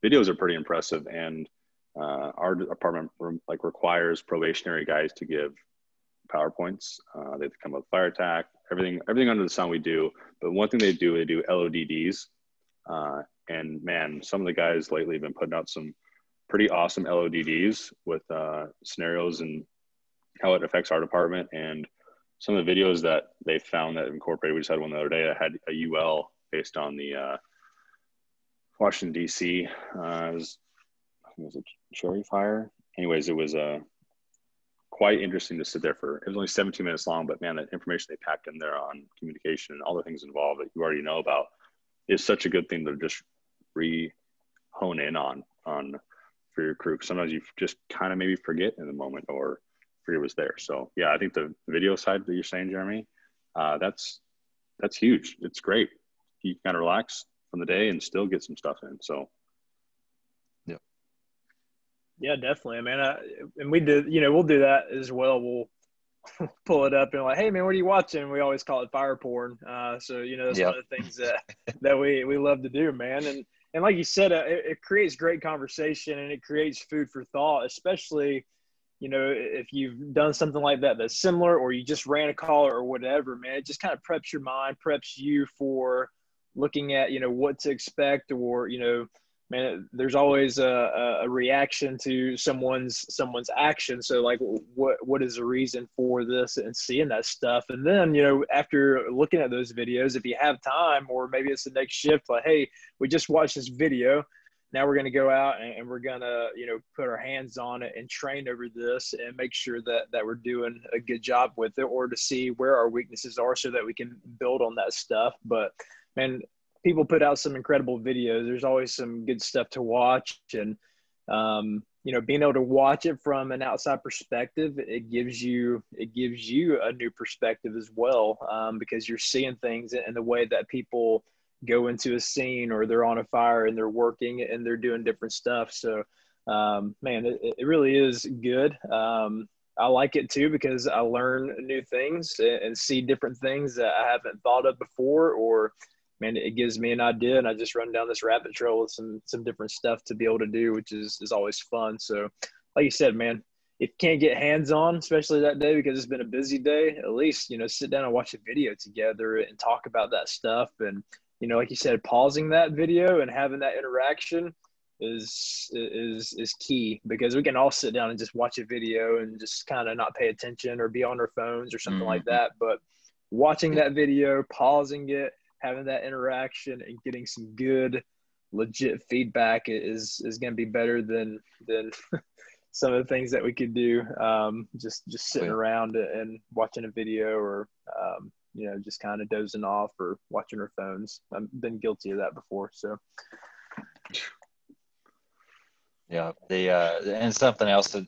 videos are pretty impressive. And our department requires probationary guys to give PowerPoints. They have to come up with fire attack, everything under the sun we do. But one thing they do LODDs. And man, some of the guys lately have been putting out some pretty awesome LODDs with scenarios and how it affects our department. And some of the videos that they found that incorporated, we just had one the other day that had a UL based on the Washington, D.C. Was it Cherry Fire? Anyways, it was quite interesting to sit there for. It was only 17 minutes long, but man, the information they packed in there on communication and all the things involved that you already know about is such a good thing to just hone in on for your crew. Sometimes you just kind of maybe forget in the moment, or forget it was there. So yeah, I think the video side that you're saying, Jeremy, that's huge. It's great. You can kind of relax from the day and still get some stuff in. So yeah, definitely. And we did, we'll do that as well. We'll pull it up and like, hey man, what are you watching? We always call it fire porn. So that's one of the things that we love to do, man. And like you said, it creates great conversation, and it creates food for thought, especially if you've done something like that that's similar, or you just ran a call or whatever, man, it just kind of preps your mind, preps you for looking at, what to expect, or, man, there's always a reaction to someone's action. So like, what is the reason for this, and seeing that stuff. And then, after looking at those videos, if you have time, or maybe it's the next shift, like, hey, we just watched this video. Now we're going to go out and we're going to, put our hands on it and train over this and make sure that we're doing a good job with it, or to see where our weaknesses are so that we can build on that stuff. But man, people put out some incredible videos. There's always some good stuff to watch. And, being able to watch it from an outside perspective, it gives you a new perspective as well, because you're seeing things in the way that people go into a scene, or they're on a fire and they're working and they're doing different stuff. So, man, it really is good. I like it too, because I learn new things and see different things that I haven't thought of before, or man, it gives me an idea, and I just run down this rabbit trail with some different stuff to be able to do, which is always fun. So like you said, man, if you can't get hands-on, especially that day because it's been a busy day, at least, sit down and watch a video together and talk about that stuff. And, like you said, pausing that video and having that interaction is key, because we can all sit down and just watch a video and just kind of not pay attention or be on our phones or something like that. But watching that video, pausing it, having that interaction and getting some good, legit feedback is going to be better than some of the things that we could do just sitting around and watching a video, or just kind of dozing off or watching our phones. I've been guilty of that before. So yeah, and something else that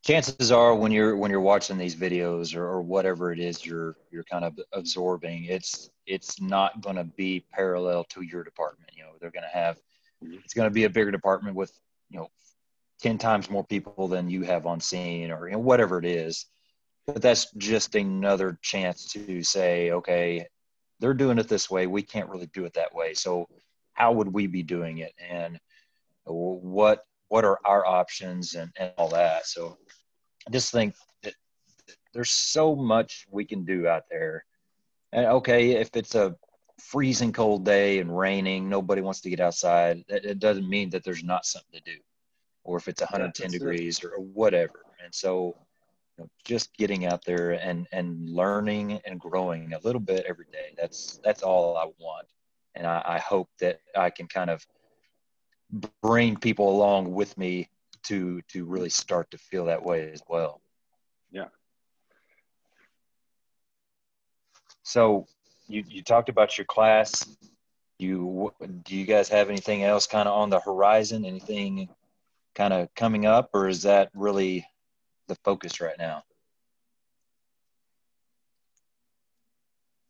chances are when you're watching these videos or whatever it is you're kind of absorbing, it's not going to be parallel to your department. They're going to have, it's going to be a bigger department with 10 times more people than you have on scene, or whatever it is. But that's just another chance to say, okay, they're doing it this way, we can't really do it that way, so how would we be doing it, and what are our options, and all that. So I just think that there's so much we can do out there. And okay, if it's a freezing cold day and raining, nobody wants to get outside, it doesn't mean that there's not something to do. Or if it's 110 degrees or whatever. And so just getting out there and learning and growing a little bit every day, that's all I want. And I hope that I can kind of bring people along with me to really start to feel that way as well. Yeah. So you talked about your class. Do you guys have anything else kind of on the horizon? Anything kind of coming up, or is that really the focus right now?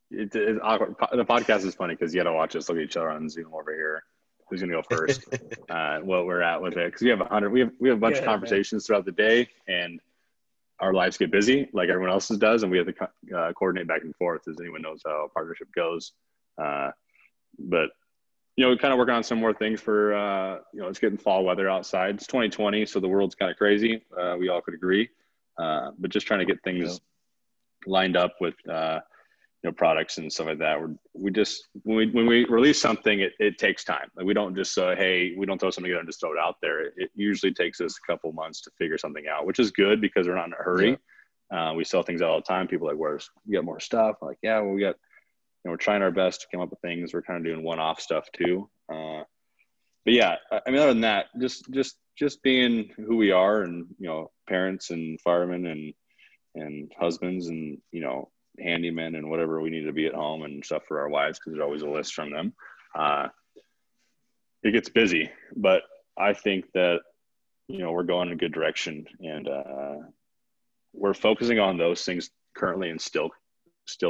It's awkward. The podcast is funny because you got to watch us look at each other on Zoom over here. Who's gonna go first? What we're at with it, because we have a bunch of conversations throughout the day, and our lives get busy like everyone else's does, and we have to coordinate back and forth, as anyone knows how a partnership goes. But we're kind of working on some more things for it's getting fall weather outside. It's 2020, so the world's kind of crazy. We all could agree, but just trying to get things lined up with products and stuff like that. When we release something, it takes time. Like, we don't just say, hey, we don't throw something together and just throw it out there. It usually takes us a couple months to figure something out, which is good because we're not in a hurry. We sell things out all the time. People are like, where's we got more stuff? I'm like, yeah, well, we got, we're trying our best to come up with things. We're kind of doing one-off stuff too. But yeah, I mean, other than that, just being who we are, and, parents and firemen and husbands and, handymen and whatever we need to be at home and stuff for our wives, because there's always a list from them. It gets busy, but I think that, we're going in a good direction, and we're focusing on those things currently, and still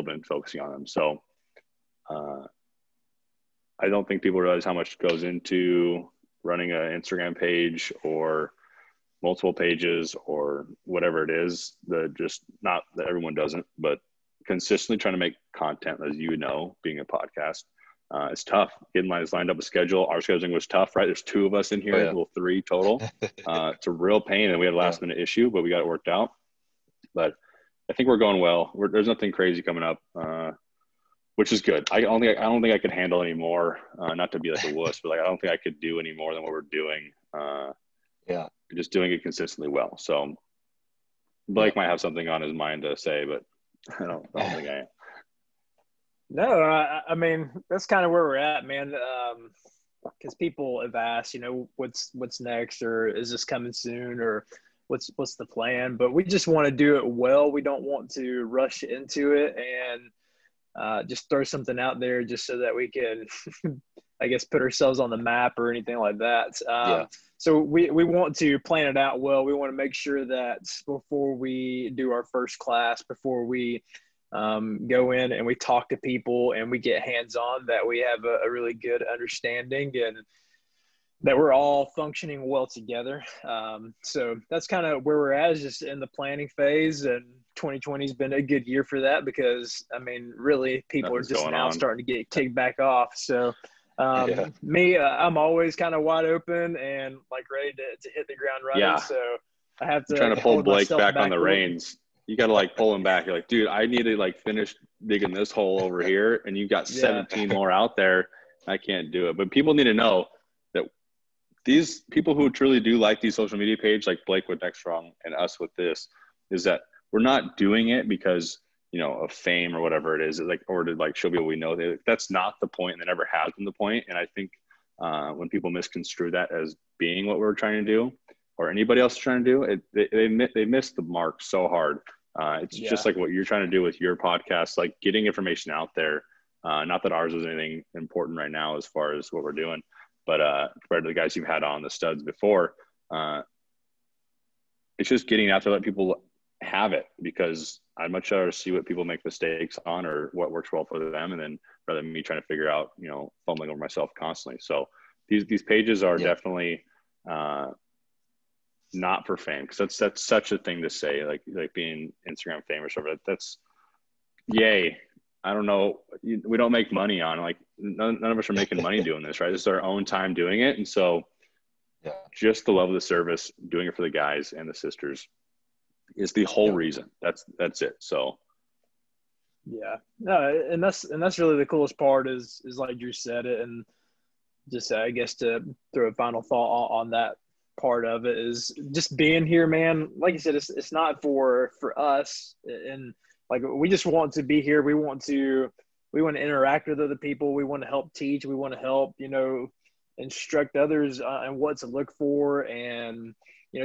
been focusing on them. So I don't think people realize how much goes into running an Instagram page or multiple pages or whatever it is. Just not that everyone doesn't, but consistently trying to make content, as being a podcast, It's tough getting lined up a schedule. Our scheduling was tough, right? There's 2 of us in here, well, 3 total. It's a real pain, and we had a last minute issue, but we got it worked out. But I think we're going well. There's nothing crazy coming up, which is good. I don't think I could handle any more. Not to be like a wuss, but like I don't think I could do any more than what we're doing. Just doing it consistently well. So Blake might have something on his mind to say, but I don't think I am. No, I mean, that's kind of where we're at, man. Because people have asked, what's next, or is this coming soon, or what's the plan? But we just want to do it well. We don't want to rush into it and just throw something out there just so that we can, I guess, put ourselves on the map or anything like that. So we want to plan it out well. We want to make sure that before we do our first class, before we go in and we talk to people and we get hands-on, that we have a really good understanding and that we're all functioning well together. So that's kind of where we're at, is just in the planning phase. And 2020 has been a good year for that because, I mean, really people are just now starting to get kicked back off. So I'm always kind of wide open and like ready to hit the ground running. Yeah. So I have to trying to pull Blake back on the reins. You got to like pull him back. You're like, dude, I need to like finish digging this hole over here. And you got 17 more out there. I can't do it. But people need to know that these people who truly do like these social media pages, like Blake with Next Strong and us with this, is that we're not doing it because, of fame or whatever it is, like, or to like show people we know. That's not the point, and it never has been the point. And I think when people misconstrue that as being what we're trying to do, or anybody else is trying to do, they miss the mark so hard. It's just like what you're trying to do with your podcast, like getting information out there. Not that ours is anything important right now as far as what we're doing, but compared to the guys you've had on, the studs before, it's just getting out there, let people have it, because I'd much rather see what people make mistakes on or what works well for them, and then rather than me trying to figure out, fumbling over myself constantly. So these pages are definitely not for fame, because that's such a thing to say, like being Instagram famous or whatever. That's yay. I don't know. We don't make money on, like, none of us are making money doing this, right? This is our own time doing it. And so just the love of the service, doing it for the guys and the sisters is the whole reason. That's it. So. Yeah, no, and that's really the coolest part is like Drew said it. And just, I guess, to throw a final thought on that part of it is just being here, man. Like you said, it's not for us, and like, we just want to be here. We want to interact with other people. We want to help teach. We want to help, instruct others on what to look for, and,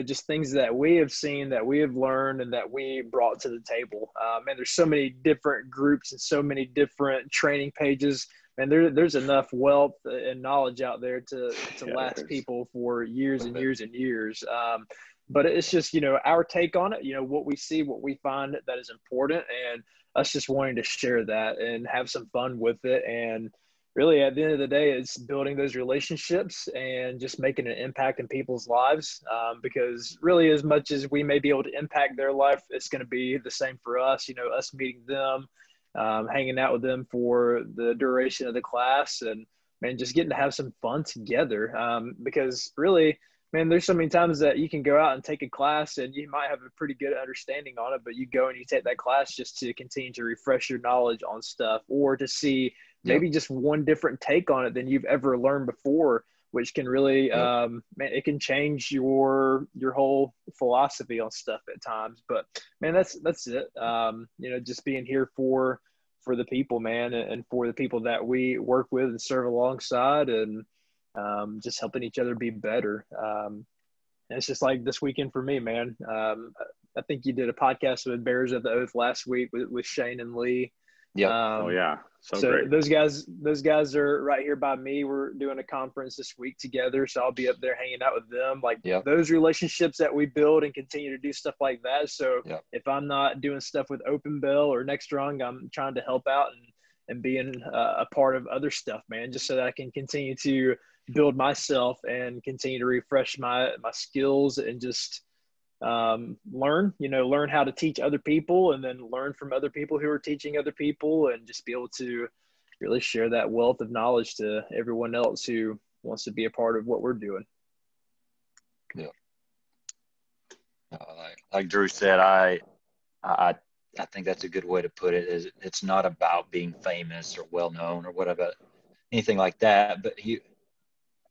just things that we have seen, that we have learned, and that we brought to the table. And there's so many different groups and so many different training pages. And there's enough wealth and knowledge out there to last people for years and years and years. But it's just, our take on it, what we see, what we find that is important, and us just wanting to share that and have some fun with it. And really, at the end of the day, it's building those relationships and just making an impact in people's lives. Because really, as much as we may be able to impact their life, it's going to be the same for us, us meeting them, hanging out with them for the duration of the class, and just getting to have some fun together. Because really, man, there's so many times that you can go out and take a class and you might have a pretty good understanding on it, but you go and you take that class just to continue to refresh your knowledge on stuff, or to see maybe just one different take on it than you've ever learned before, which can really, it can change your whole philosophy on stuff at times. But man, that's it. Just being here for the people, man, and for the people that we work with and serve alongside, and just helping each other be better. And it's just like this weekend for me, man. I think you did a podcast with Bears of the Oath last week with Shane and Lee. Yeah. So great. Those guys are right here by me. We're doing a conference this week together, so I'll be up there hanging out with them. Like, those relationships that we build and continue to do stuff like that. So if I'm not doing stuff with Open Bell or Next Strong, I'm trying to help out and being a part of other stuff, man, just so that I can continue to build myself and continue to refresh my skills and just learn how to teach other people, and then learn from other people who are teaching other people, and just be able to really share that wealth of knowledge to everyone else who wants to be a part of what we're doing. Yeah. Like Drew said, I think that's a good way to put it. Is it's not about being famous or well known or whatever, anything like that. But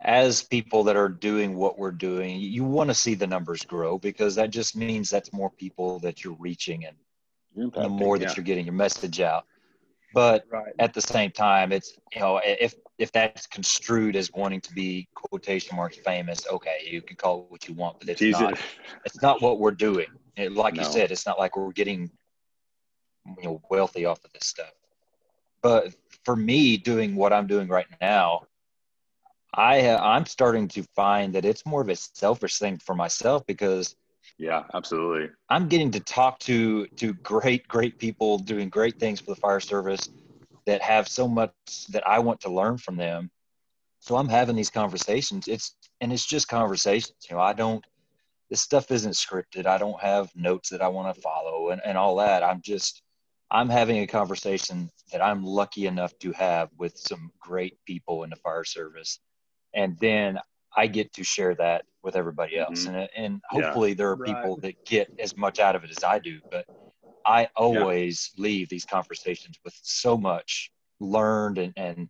as people that are doing what we're doing, you want to see the numbers grow, because that just means that's more people that you're reaching, and the more that you're getting your message out. But at the same time, it's, if that's construed as wanting to be quotation marks famous, okay, you can call it what you want, but it's not what we're doing. Like you said, it's not like we're getting wealthy off of this stuff. But for me, doing what I'm doing right now, I'm starting to find that it's more of a selfish thing for myself, because absolutely, I'm getting to talk to great people doing great things for the fire service that have so much that I want to learn from them. So I'm having these conversations. It's just conversations. This stuff isn't scripted. I don't have notes that I want to follow and all that. I'm having a conversation that I'm lucky enough to have with some great people in the fire service. And then I get to share that with everybody else. And hopefully there are people that get as much out of it as I do, but I always leave these conversations with so much learned, and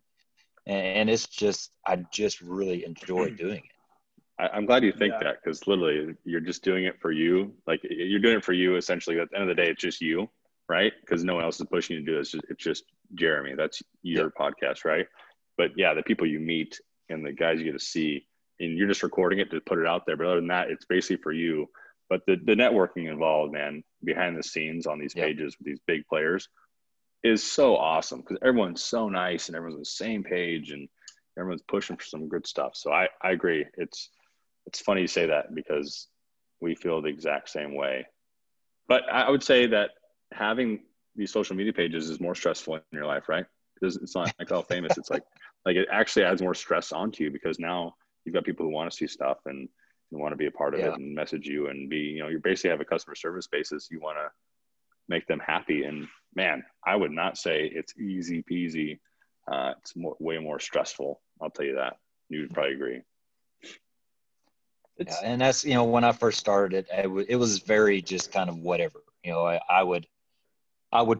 it's just, I just really enjoy doing it. I'm glad you think that, because literally you're just doing it for you. Like, you're doing it for you, essentially. At the end of the day, it's just you, right? Because no one else is pushing you to do it. It's just Jeremy. That's your podcast, right? But the people you meet and the guys you get to see, and you're just recording it to put it out there. But other than that, it's basically for you. But the networking involved, man, behind the scenes on these pages with these big players is so awesome, because everyone's so nice and everyone's on the same page and everyone's pushing for some good stuff. So I agree. It's funny you say that, because we feel the exact same way. But I would say that having these social media pages is more stressful in your life, right? Because it's not like, oh, famous. It's like it actually adds more stress onto you, because now you've got people who want to see stuff and want to be a part of it and message you and be, you basically have a customer service basis. You want to make them happy. And man, I would not say it's easy peasy. It's way more stressful. I'll tell you that. You would probably agree. And that's, when I first started it was very just kind of whatever, I would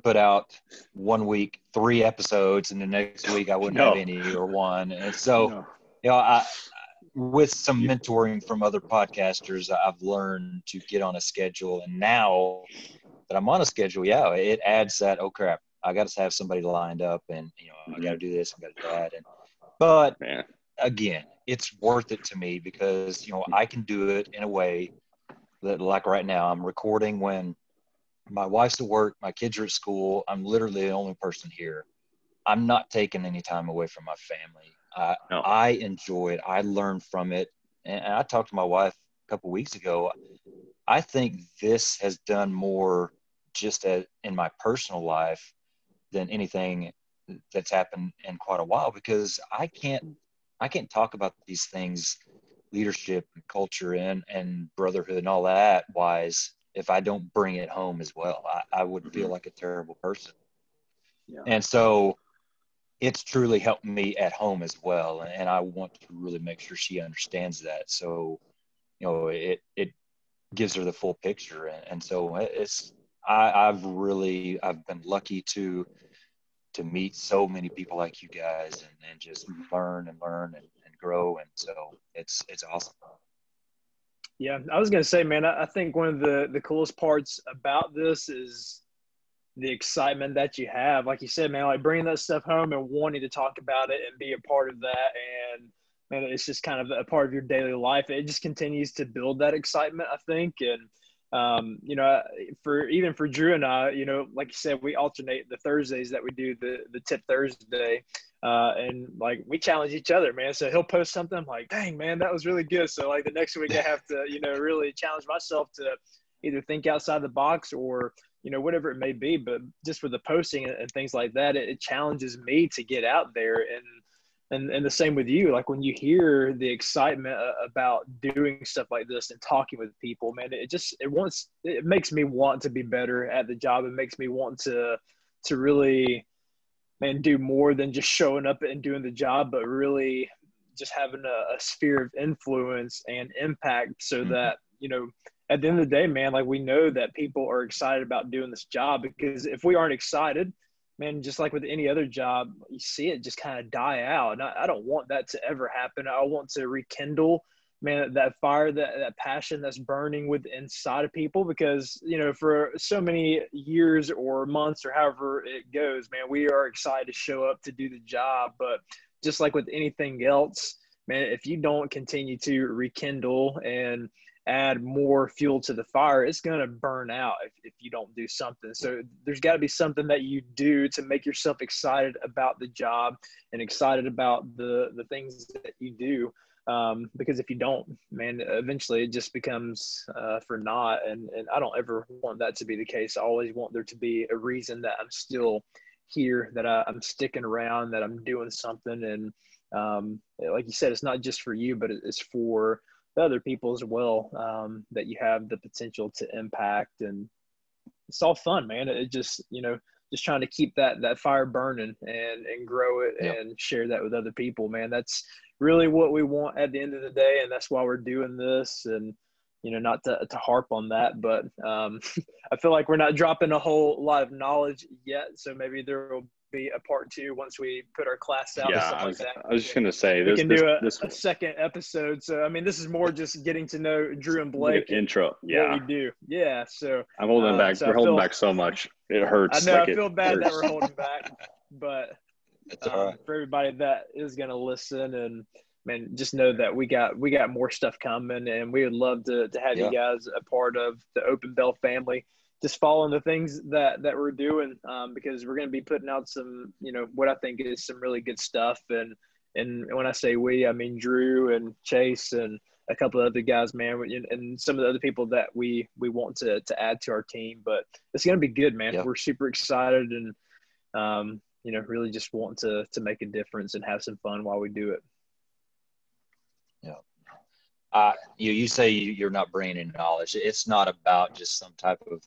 put out 1 week 3 episodes, and the next week I wouldn't have any, or one. And so, with some mentoring from other podcasters, I've learned to get on a schedule. And now that I'm on a schedule, it adds that, oh crap, I got to have somebody lined up, and I got to do this, I got to do that. But again, it's worth it to me, because I can do it in a way that, like right now, I'm recording when my wife's at work, my kids are at school. I'm literally the only person here. I'm not taking any time away from my family. I enjoy it. I learn from it. And I talked to my wife a couple of weeks ago. I think this has done more just in my personal life than anything that's happened in quite a while, because I can't talk about these things, leadership and culture and brotherhood and all that wise, if I don't bring it home as well. I would feel like a terrible person. And so it's truly helped me at home as well. And I want to really make sure she understands that. So, it gives her the full picture. And so I've been lucky to meet so many people like you guys, and just learn and grow. And so it's awesome. Yeah, I was going to say, man, I think one of the coolest parts about this is the excitement that you have. Like you said, man, like bringing that stuff home and wanting to talk about it and be a part of that. And, man, it's just kind of a part of your daily life. It just continues to build that excitement, I think. And, for Drew and I, like you said, we alternate the Thursdays that we do the Tip Thursday. And like we challenge each other, man. So he'll post something, I'm like, dang, man, that was really good. So like the next week I have to, really challenge myself to either think outside the box or, whatever it may be. But just for the posting and things like that, it challenges me to get out there. And the same with you. Like when you hear the excitement about doing stuff like this and talking with people, man, it makes me want to be better at the job. It makes me want to really man, do more than just showing up and doing the job, but really just having a sphere of influence and impact so that, at the end of the day, man, like we know that people are excited about doing this job, because if we aren't excited, man, just like with any other job, you see it just kind of die out. And I don't want that to ever happen. I want to rekindle, man, that fire, that passion that's burning with inside of people, because, for so many years or months or however it goes, man, we are excited to show up to do the job. But just like with anything else, man, if you don't continue to rekindle and add more fuel to the fire, it's going to burn out if you don't do something. So there's got to be something that you do to make yourself excited about the job and excited about the things that you do. Because if you don't, man, eventually it just becomes for naught. And I don't ever want that to be the case. I always want there to be a reason that I'm still here, that I'm sticking around, that I'm doing something. And like you said, it's not just for you, but it's for the other people as well, that you have the potential to impact. And it's all fun, man. It just, just trying to keep that fire burning and grow it and share that with other people, man. That's really what we want at the end of the day. And that's why we're doing this. And, not to harp on that, but I feel like we're not dropping a whole lot of knowledge yet. So maybe there will be a part 2 once we put our class out. Yeah, like that. I was just going to say, we can do a second episode. So, I mean, this is more just getting to know Drew and Blake. Intro. Yeah. What we do. Yeah. So I'm holding back. So we're holding back so much. It hurts. I know. I feel bad that we're holding back, but right. For everybody that is going to listen, and man, just know that we got more stuff coming, and we would love to have you guys a part of the Open Bell family. Just following the things that we're doing, because we're going to be putting out some, what I think is some really good stuff. And when I say we, I mean Drew and Chase and a couple of other guys, man, and some of the other people that we want to add to our team. But it's going to be good, man. We're super excited, and really just want to make a difference and have some fun while we do it. Yeah. You say you're not bringing in knowledge. It's not about just some type of,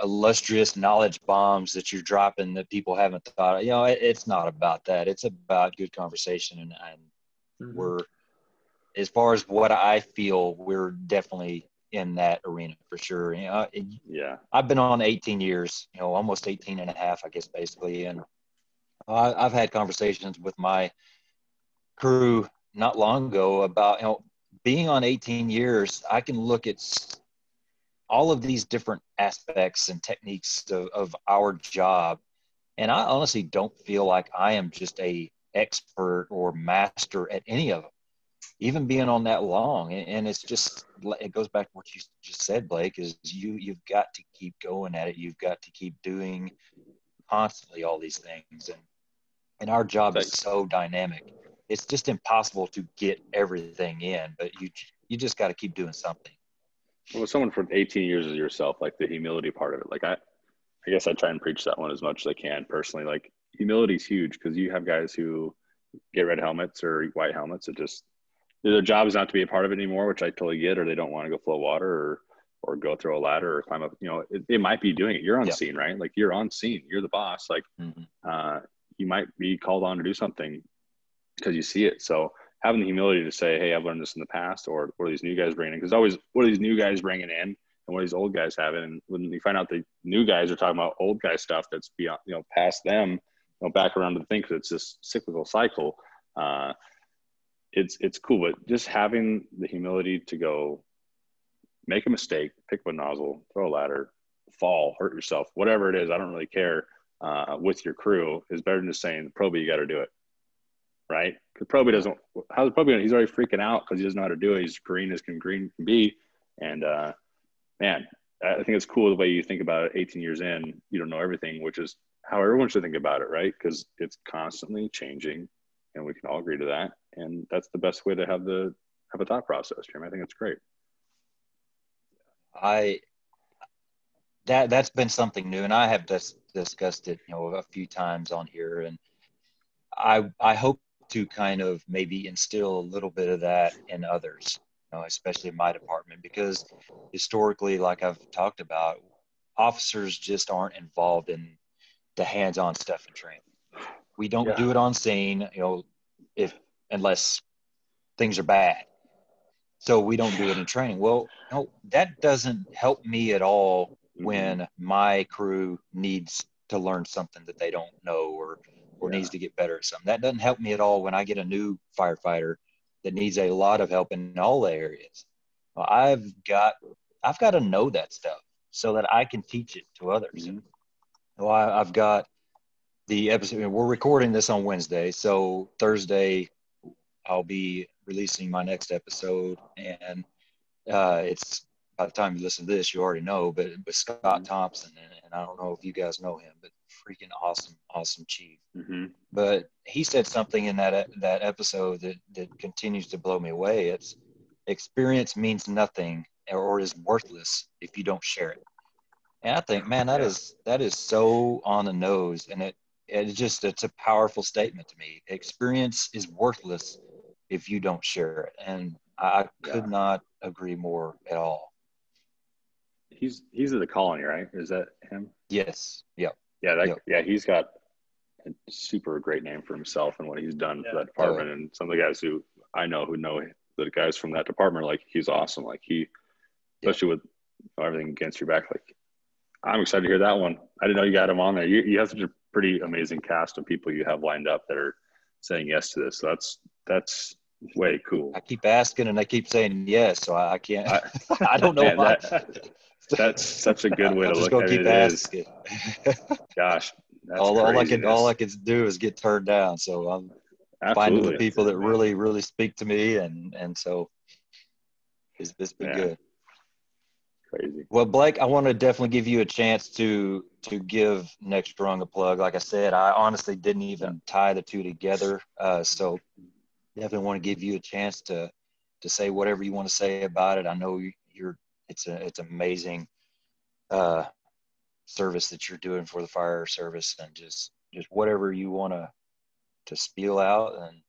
illustrious knowledge bombs that you're dropping that people haven't thought of. It's not about that. It's about good conversation. And we're, as far as what I feel, we're definitely in that arena for sure. I've been on 18 years, almost 18 and a half, I guess, basically. And I've had conversations with my crew not long ago about, being on 18 years, I can look at all of these different aspects and techniques of our job. And I honestly don't feel like I am just a expert or master at any of them, even being on that long. And it's just, it goes back to what you just said, Blake, is you've got to keep going at it. You've got to keep doing constantly all these things. And our job is so dynamic. It's just impossible to get everything in, but you just got to keep doing something. Well, someone for 18 years as yourself, like the humility part of it, like I guess I try and preach that one as much as I can personally. Like humility is huge, because you have guys who get red helmets or white helmets. It just, their job is not to be a part of it anymore, which I totally get, or they don't want to go flow water or go through a ladder or climb up. They might be doing it. You're on scene, right? Like you're on scene. You're the boss. Like you might be called on to do something because you see it. So having the humility to say, hey, I've learned this in the past, or what are these new guys bringing in? Because always, what are these new guys bringing in, and what are these old guys having? And when you find out the new guys are talking about old guy stuff that's beyond, past them, back around to the thing, because it's this cyclical cycle. It's cool, but just having the humility to go make a mistake, pick up a nozzle, throw a ladder, fall, hurt yourself, whatever it is, I don't really care, with your crew, is better than just saying, Proby, you got to do it. Right? Because Proby doesn't, how's Proby? He's already freaking out because he doesn't know how to do it. He's green as green can be. And man, I think it's cool the way you think about it. 18 years in, you don't know everything, which is how everyone should think about it, right? Because it's constantly changing, and we can all agree to that. And that's the best way to have a thought process, Jim. I think it's great. That's been something new, and I have discussed it, a few times on here, and I hope to kind of maybe instill a little bit of that in others, especially in my department, because historically, like I've talked about, officers just aren't involved in the hands-on stuff in training. We don't Yeah. do it on scene, unless things are bad. So we don't do it in training. Well, no, that doesn't help me at all when my crew needs to learn something that they don't know or needs to get better at something. That doesn't help me at all when I get a new firefighter that needs a lot of help in all the areas. Well, I've got to know that stuff so that I can teach it to others. Well, I've got the episode. We're recording this on Wednesday, so Thursday I'll be releasing my next episode, and it's by the time you listen to this, you already know, but Scott Thompson, and I don't know if you guys know him, but freaking awesome chief. But he said something in that episode that continues to blow me away. It's experience means nothing or is worthless if you don't share it. And I think, man, that is so on the nose, and it's a powerful statement to me. Experience is worthless if you don't share it, and I could not agree more at all. He's at the Colony, right? Is that him? Yes. Yep. Yeah. He's got a super great name for himself and what he's done for that department. And some of the guys who I know the guys from that department, like, he's awesome. Like, especially with everything against your back, like, I'm excited to hear that one. I didn't know you got him on there. You have such a pretty amazing cast of people you have lined up that are saying yes to this. So that's way cool. I keep asking and I keep saying yes, so I can't. I don't know why. That's such a good way to look at it. Keep asking. Gosh, that's all I can do is get turned down. So I'm finding the people that really speak to me, and so it's been good. Crazy. Well, Blake, I want to definitely give you a chance to give Next Rung a plug. Like I said, I honestly didn't even tie the two together, so definitely want to give you a chance to say whatever you want to say about it. I know it's amazing service that you're doing for the fire service, and just whatever you want to spiel out, and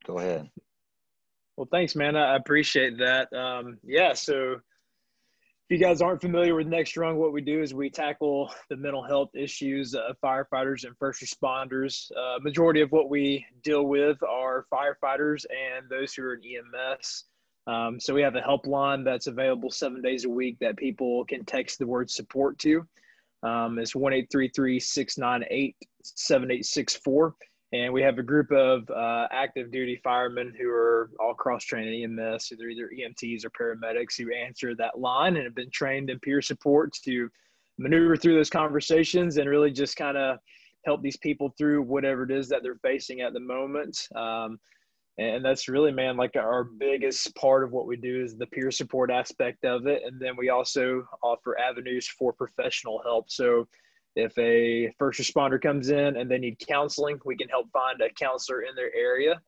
go ahead. Well, thanks, man. I appreciate that. So if you guys aren't familiar with Next Rung, what we do is we tackle the mental health issues of firefighters and first responders. Majority of what we deal with are firefighters and those who are in EMS. So we have a helpline that's available 7 days a week that people can text the word support to. It's 1-833-698-7864. And we have a group of active duty firemen who are all cross-trained in EMS. So they're either EMTs or paramedics who answer that line and have been trained in peer support to maneuver through those conversations and really just kind of help these people through whatever it is that they're facing at the moment. And that's really, man, like our biggest part of what we do is the peer support aspect of it. And then we also offer avenues for professional help. So if a first responder comes in and they need counseling, we can help find a counselor in their area,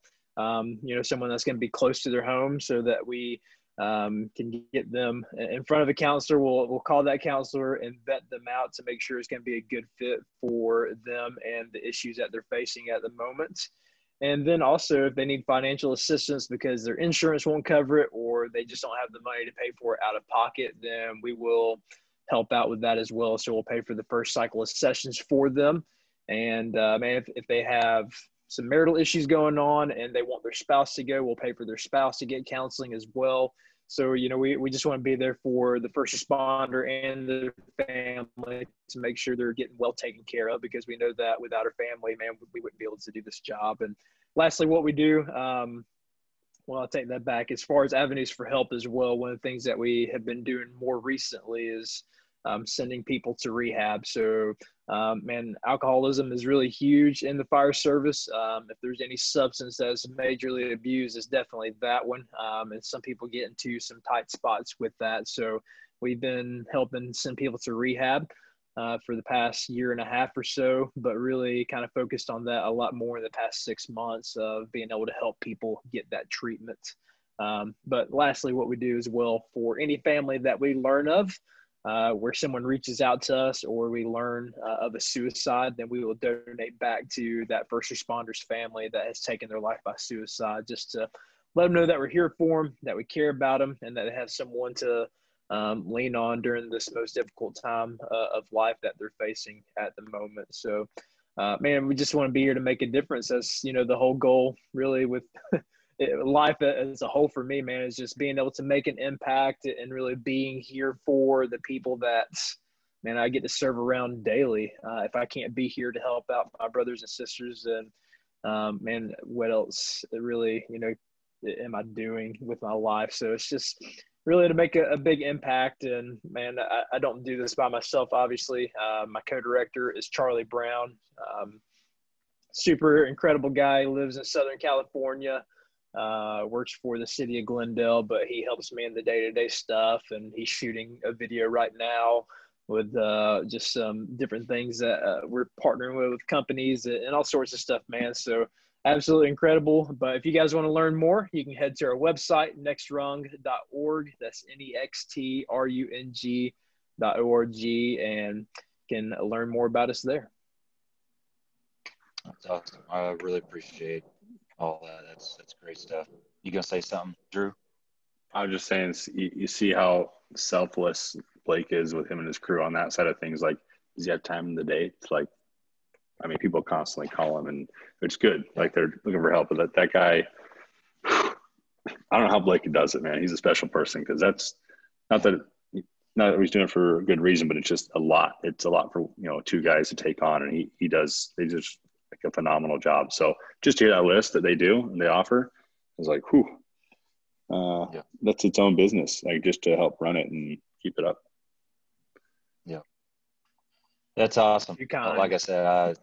someone that's going to be close to their home so that we can get them in front of a counselor. We'll call that counselor and vet them out to make sure it's going to be a good fit for them and the issues that they're facing at the moment. And then also if they need financial assistance because their insurance won't cover it or they just don't have the money to pay for it out of pocket, then we will help out with that as well. So we'll pay for the first cycle of sessions for them. And if they have some marital issues going on and they want their spouse to go, we'll pay for their spouse to get counseling as well. So, we just want to be there for the first responder and the family to make sure they're getting well taken care of, because we know that without our family, man, we wouldn't be able to do this job. And lastly, what we do, I'll take that back. As far as avenues for help as well, one of the things that we have been doing more recently is sending people to rehab. So, alcoholism is really huge in the fire service. If there's any substance that is majorly abused, it's definitely that one. And some people get into some tight spots with that. So we've been helping send people to rehab for the past year and a half or so, but really kind of focused on that a lot more in the past 6 months of being able to help people get that treatment. But lastly, what we do as well for any family that we learn of, where someone reaches out to us or we learn of a suicide, then we will donate back to that first responder's family that has taken their life by suicide, just to let them know that we're here for them, that we care about them, and that they have someone to lean on during this most difficult time of life that they're facing at the moment. So, man, we just want to be here to make a difference. That's, the whole goal really with life as a whole for me, man, is just being able to make an impact and really being here for the people that, man, I get to serve around daily. If I can't be here to help out my brothers and sisters, then, man, what else really, am I doing with my life? So it's just really to make a big impact. And, man, I don't do this by myself, obviously. My co-director is Charlie Brown. Super incredible guy. He lives in Southern California. Works for the city of Glendale, but he helps me in the day-to-day stuff, and he's shooting a video right now with just some different things that we're partnering with companies and all sorts of stuff, man. So absolutely incredible. But if you guys want to learn more, you can head to our website, nextrung.org. That's nextrung.org, and can learn more about us there. That's awesome. I really appreciate all that. That's great stuff. You gonna say something, Drew? I was just saying, you see how selfless Blake is with him and his crew on that side of things. Like, does he have time in the day? It's like, I mean, people constantly call him, and it's good. Like, they're looking for help. But that guy, I don't know how Blake does it, man. He's a special person, because that's not that he's doing it for a good reason, but it's just a lot. It's a lot for, two guys to take on, and they just like a phenomenal job. So just to hear that list that they do and they offer, I was like, whew, that's its own business, like, just to help run it and keep it up. Yeah, that's awesome. Like I said, I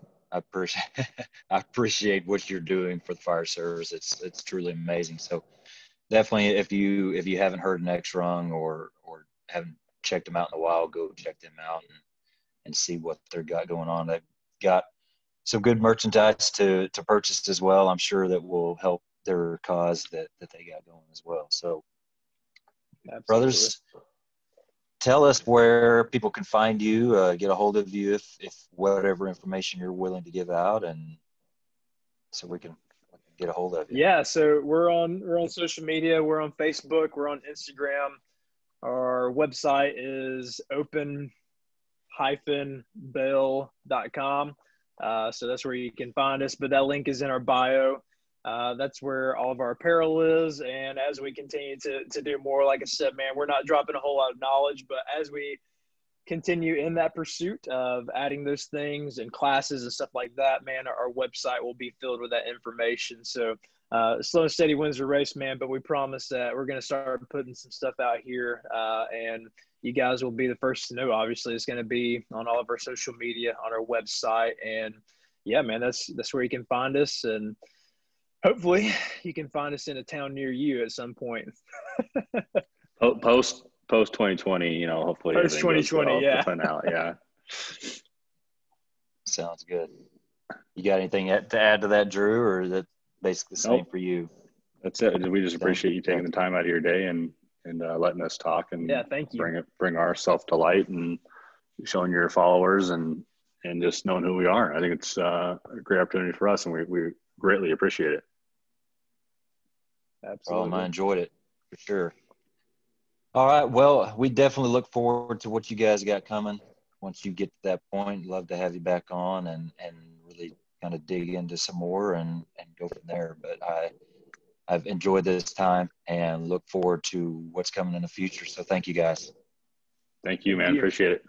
appreciate what you're doing for the fire service. It's truly amazing. So definitely, if you haven't heard Next Rung or haven't checked them out in a while, go check them out and see what they've got going on. They've got some good merchandise to purchase as well. I'm sure that will help their cause that they got going as well. So, absolutely. Brothers, tell us where people can find you, get a hold of you if whatever information you're willing to give out, and so we can get a hold of you. Yeah, so we're on social media. We're on Facebook. We're on Instagram. Our website is open-bale.com. So that's where you can find us, but that link is in our bio. That's where all of our apparel is. And as we continue to do more, like I said, man, we're not dropping a whole lot of knowledge, but as we continue in that pursuit of adding those things and classes and stuff like that, man, our website will be filled with that information. So slow and steady wins the race, man, but we promise that we're going to start putting some stuff out here, and you guys will be the first to know. Obviously, it's going to be on all of our social media, on our website, and yeah, man, that's where you can find us, and hopefully you can find us in a town near you at some point. Post 2020, hopefully post 2020, well, yeah. Finale, yeah. Sounds good. You got anything to add to that, Drew, or is that basically the same for you? That's it. We just appreciate you taking the time out of your day and letting us talk and thank you. Bring ourselves to light and showing your followers and just knowing who we are. I think it's a great opportunity for us, and we greatly appreciate it. Absolutely. I enjoyed it for sure. All right. Well, we definitely look forward to what you guys got coming. Once you get to that point, love to have you back on and really kind of dig into some more and go from there. But I've enjoyed this time and look forward to what's coming in the future. So thank you guys. Thank you, man. Appreciate it.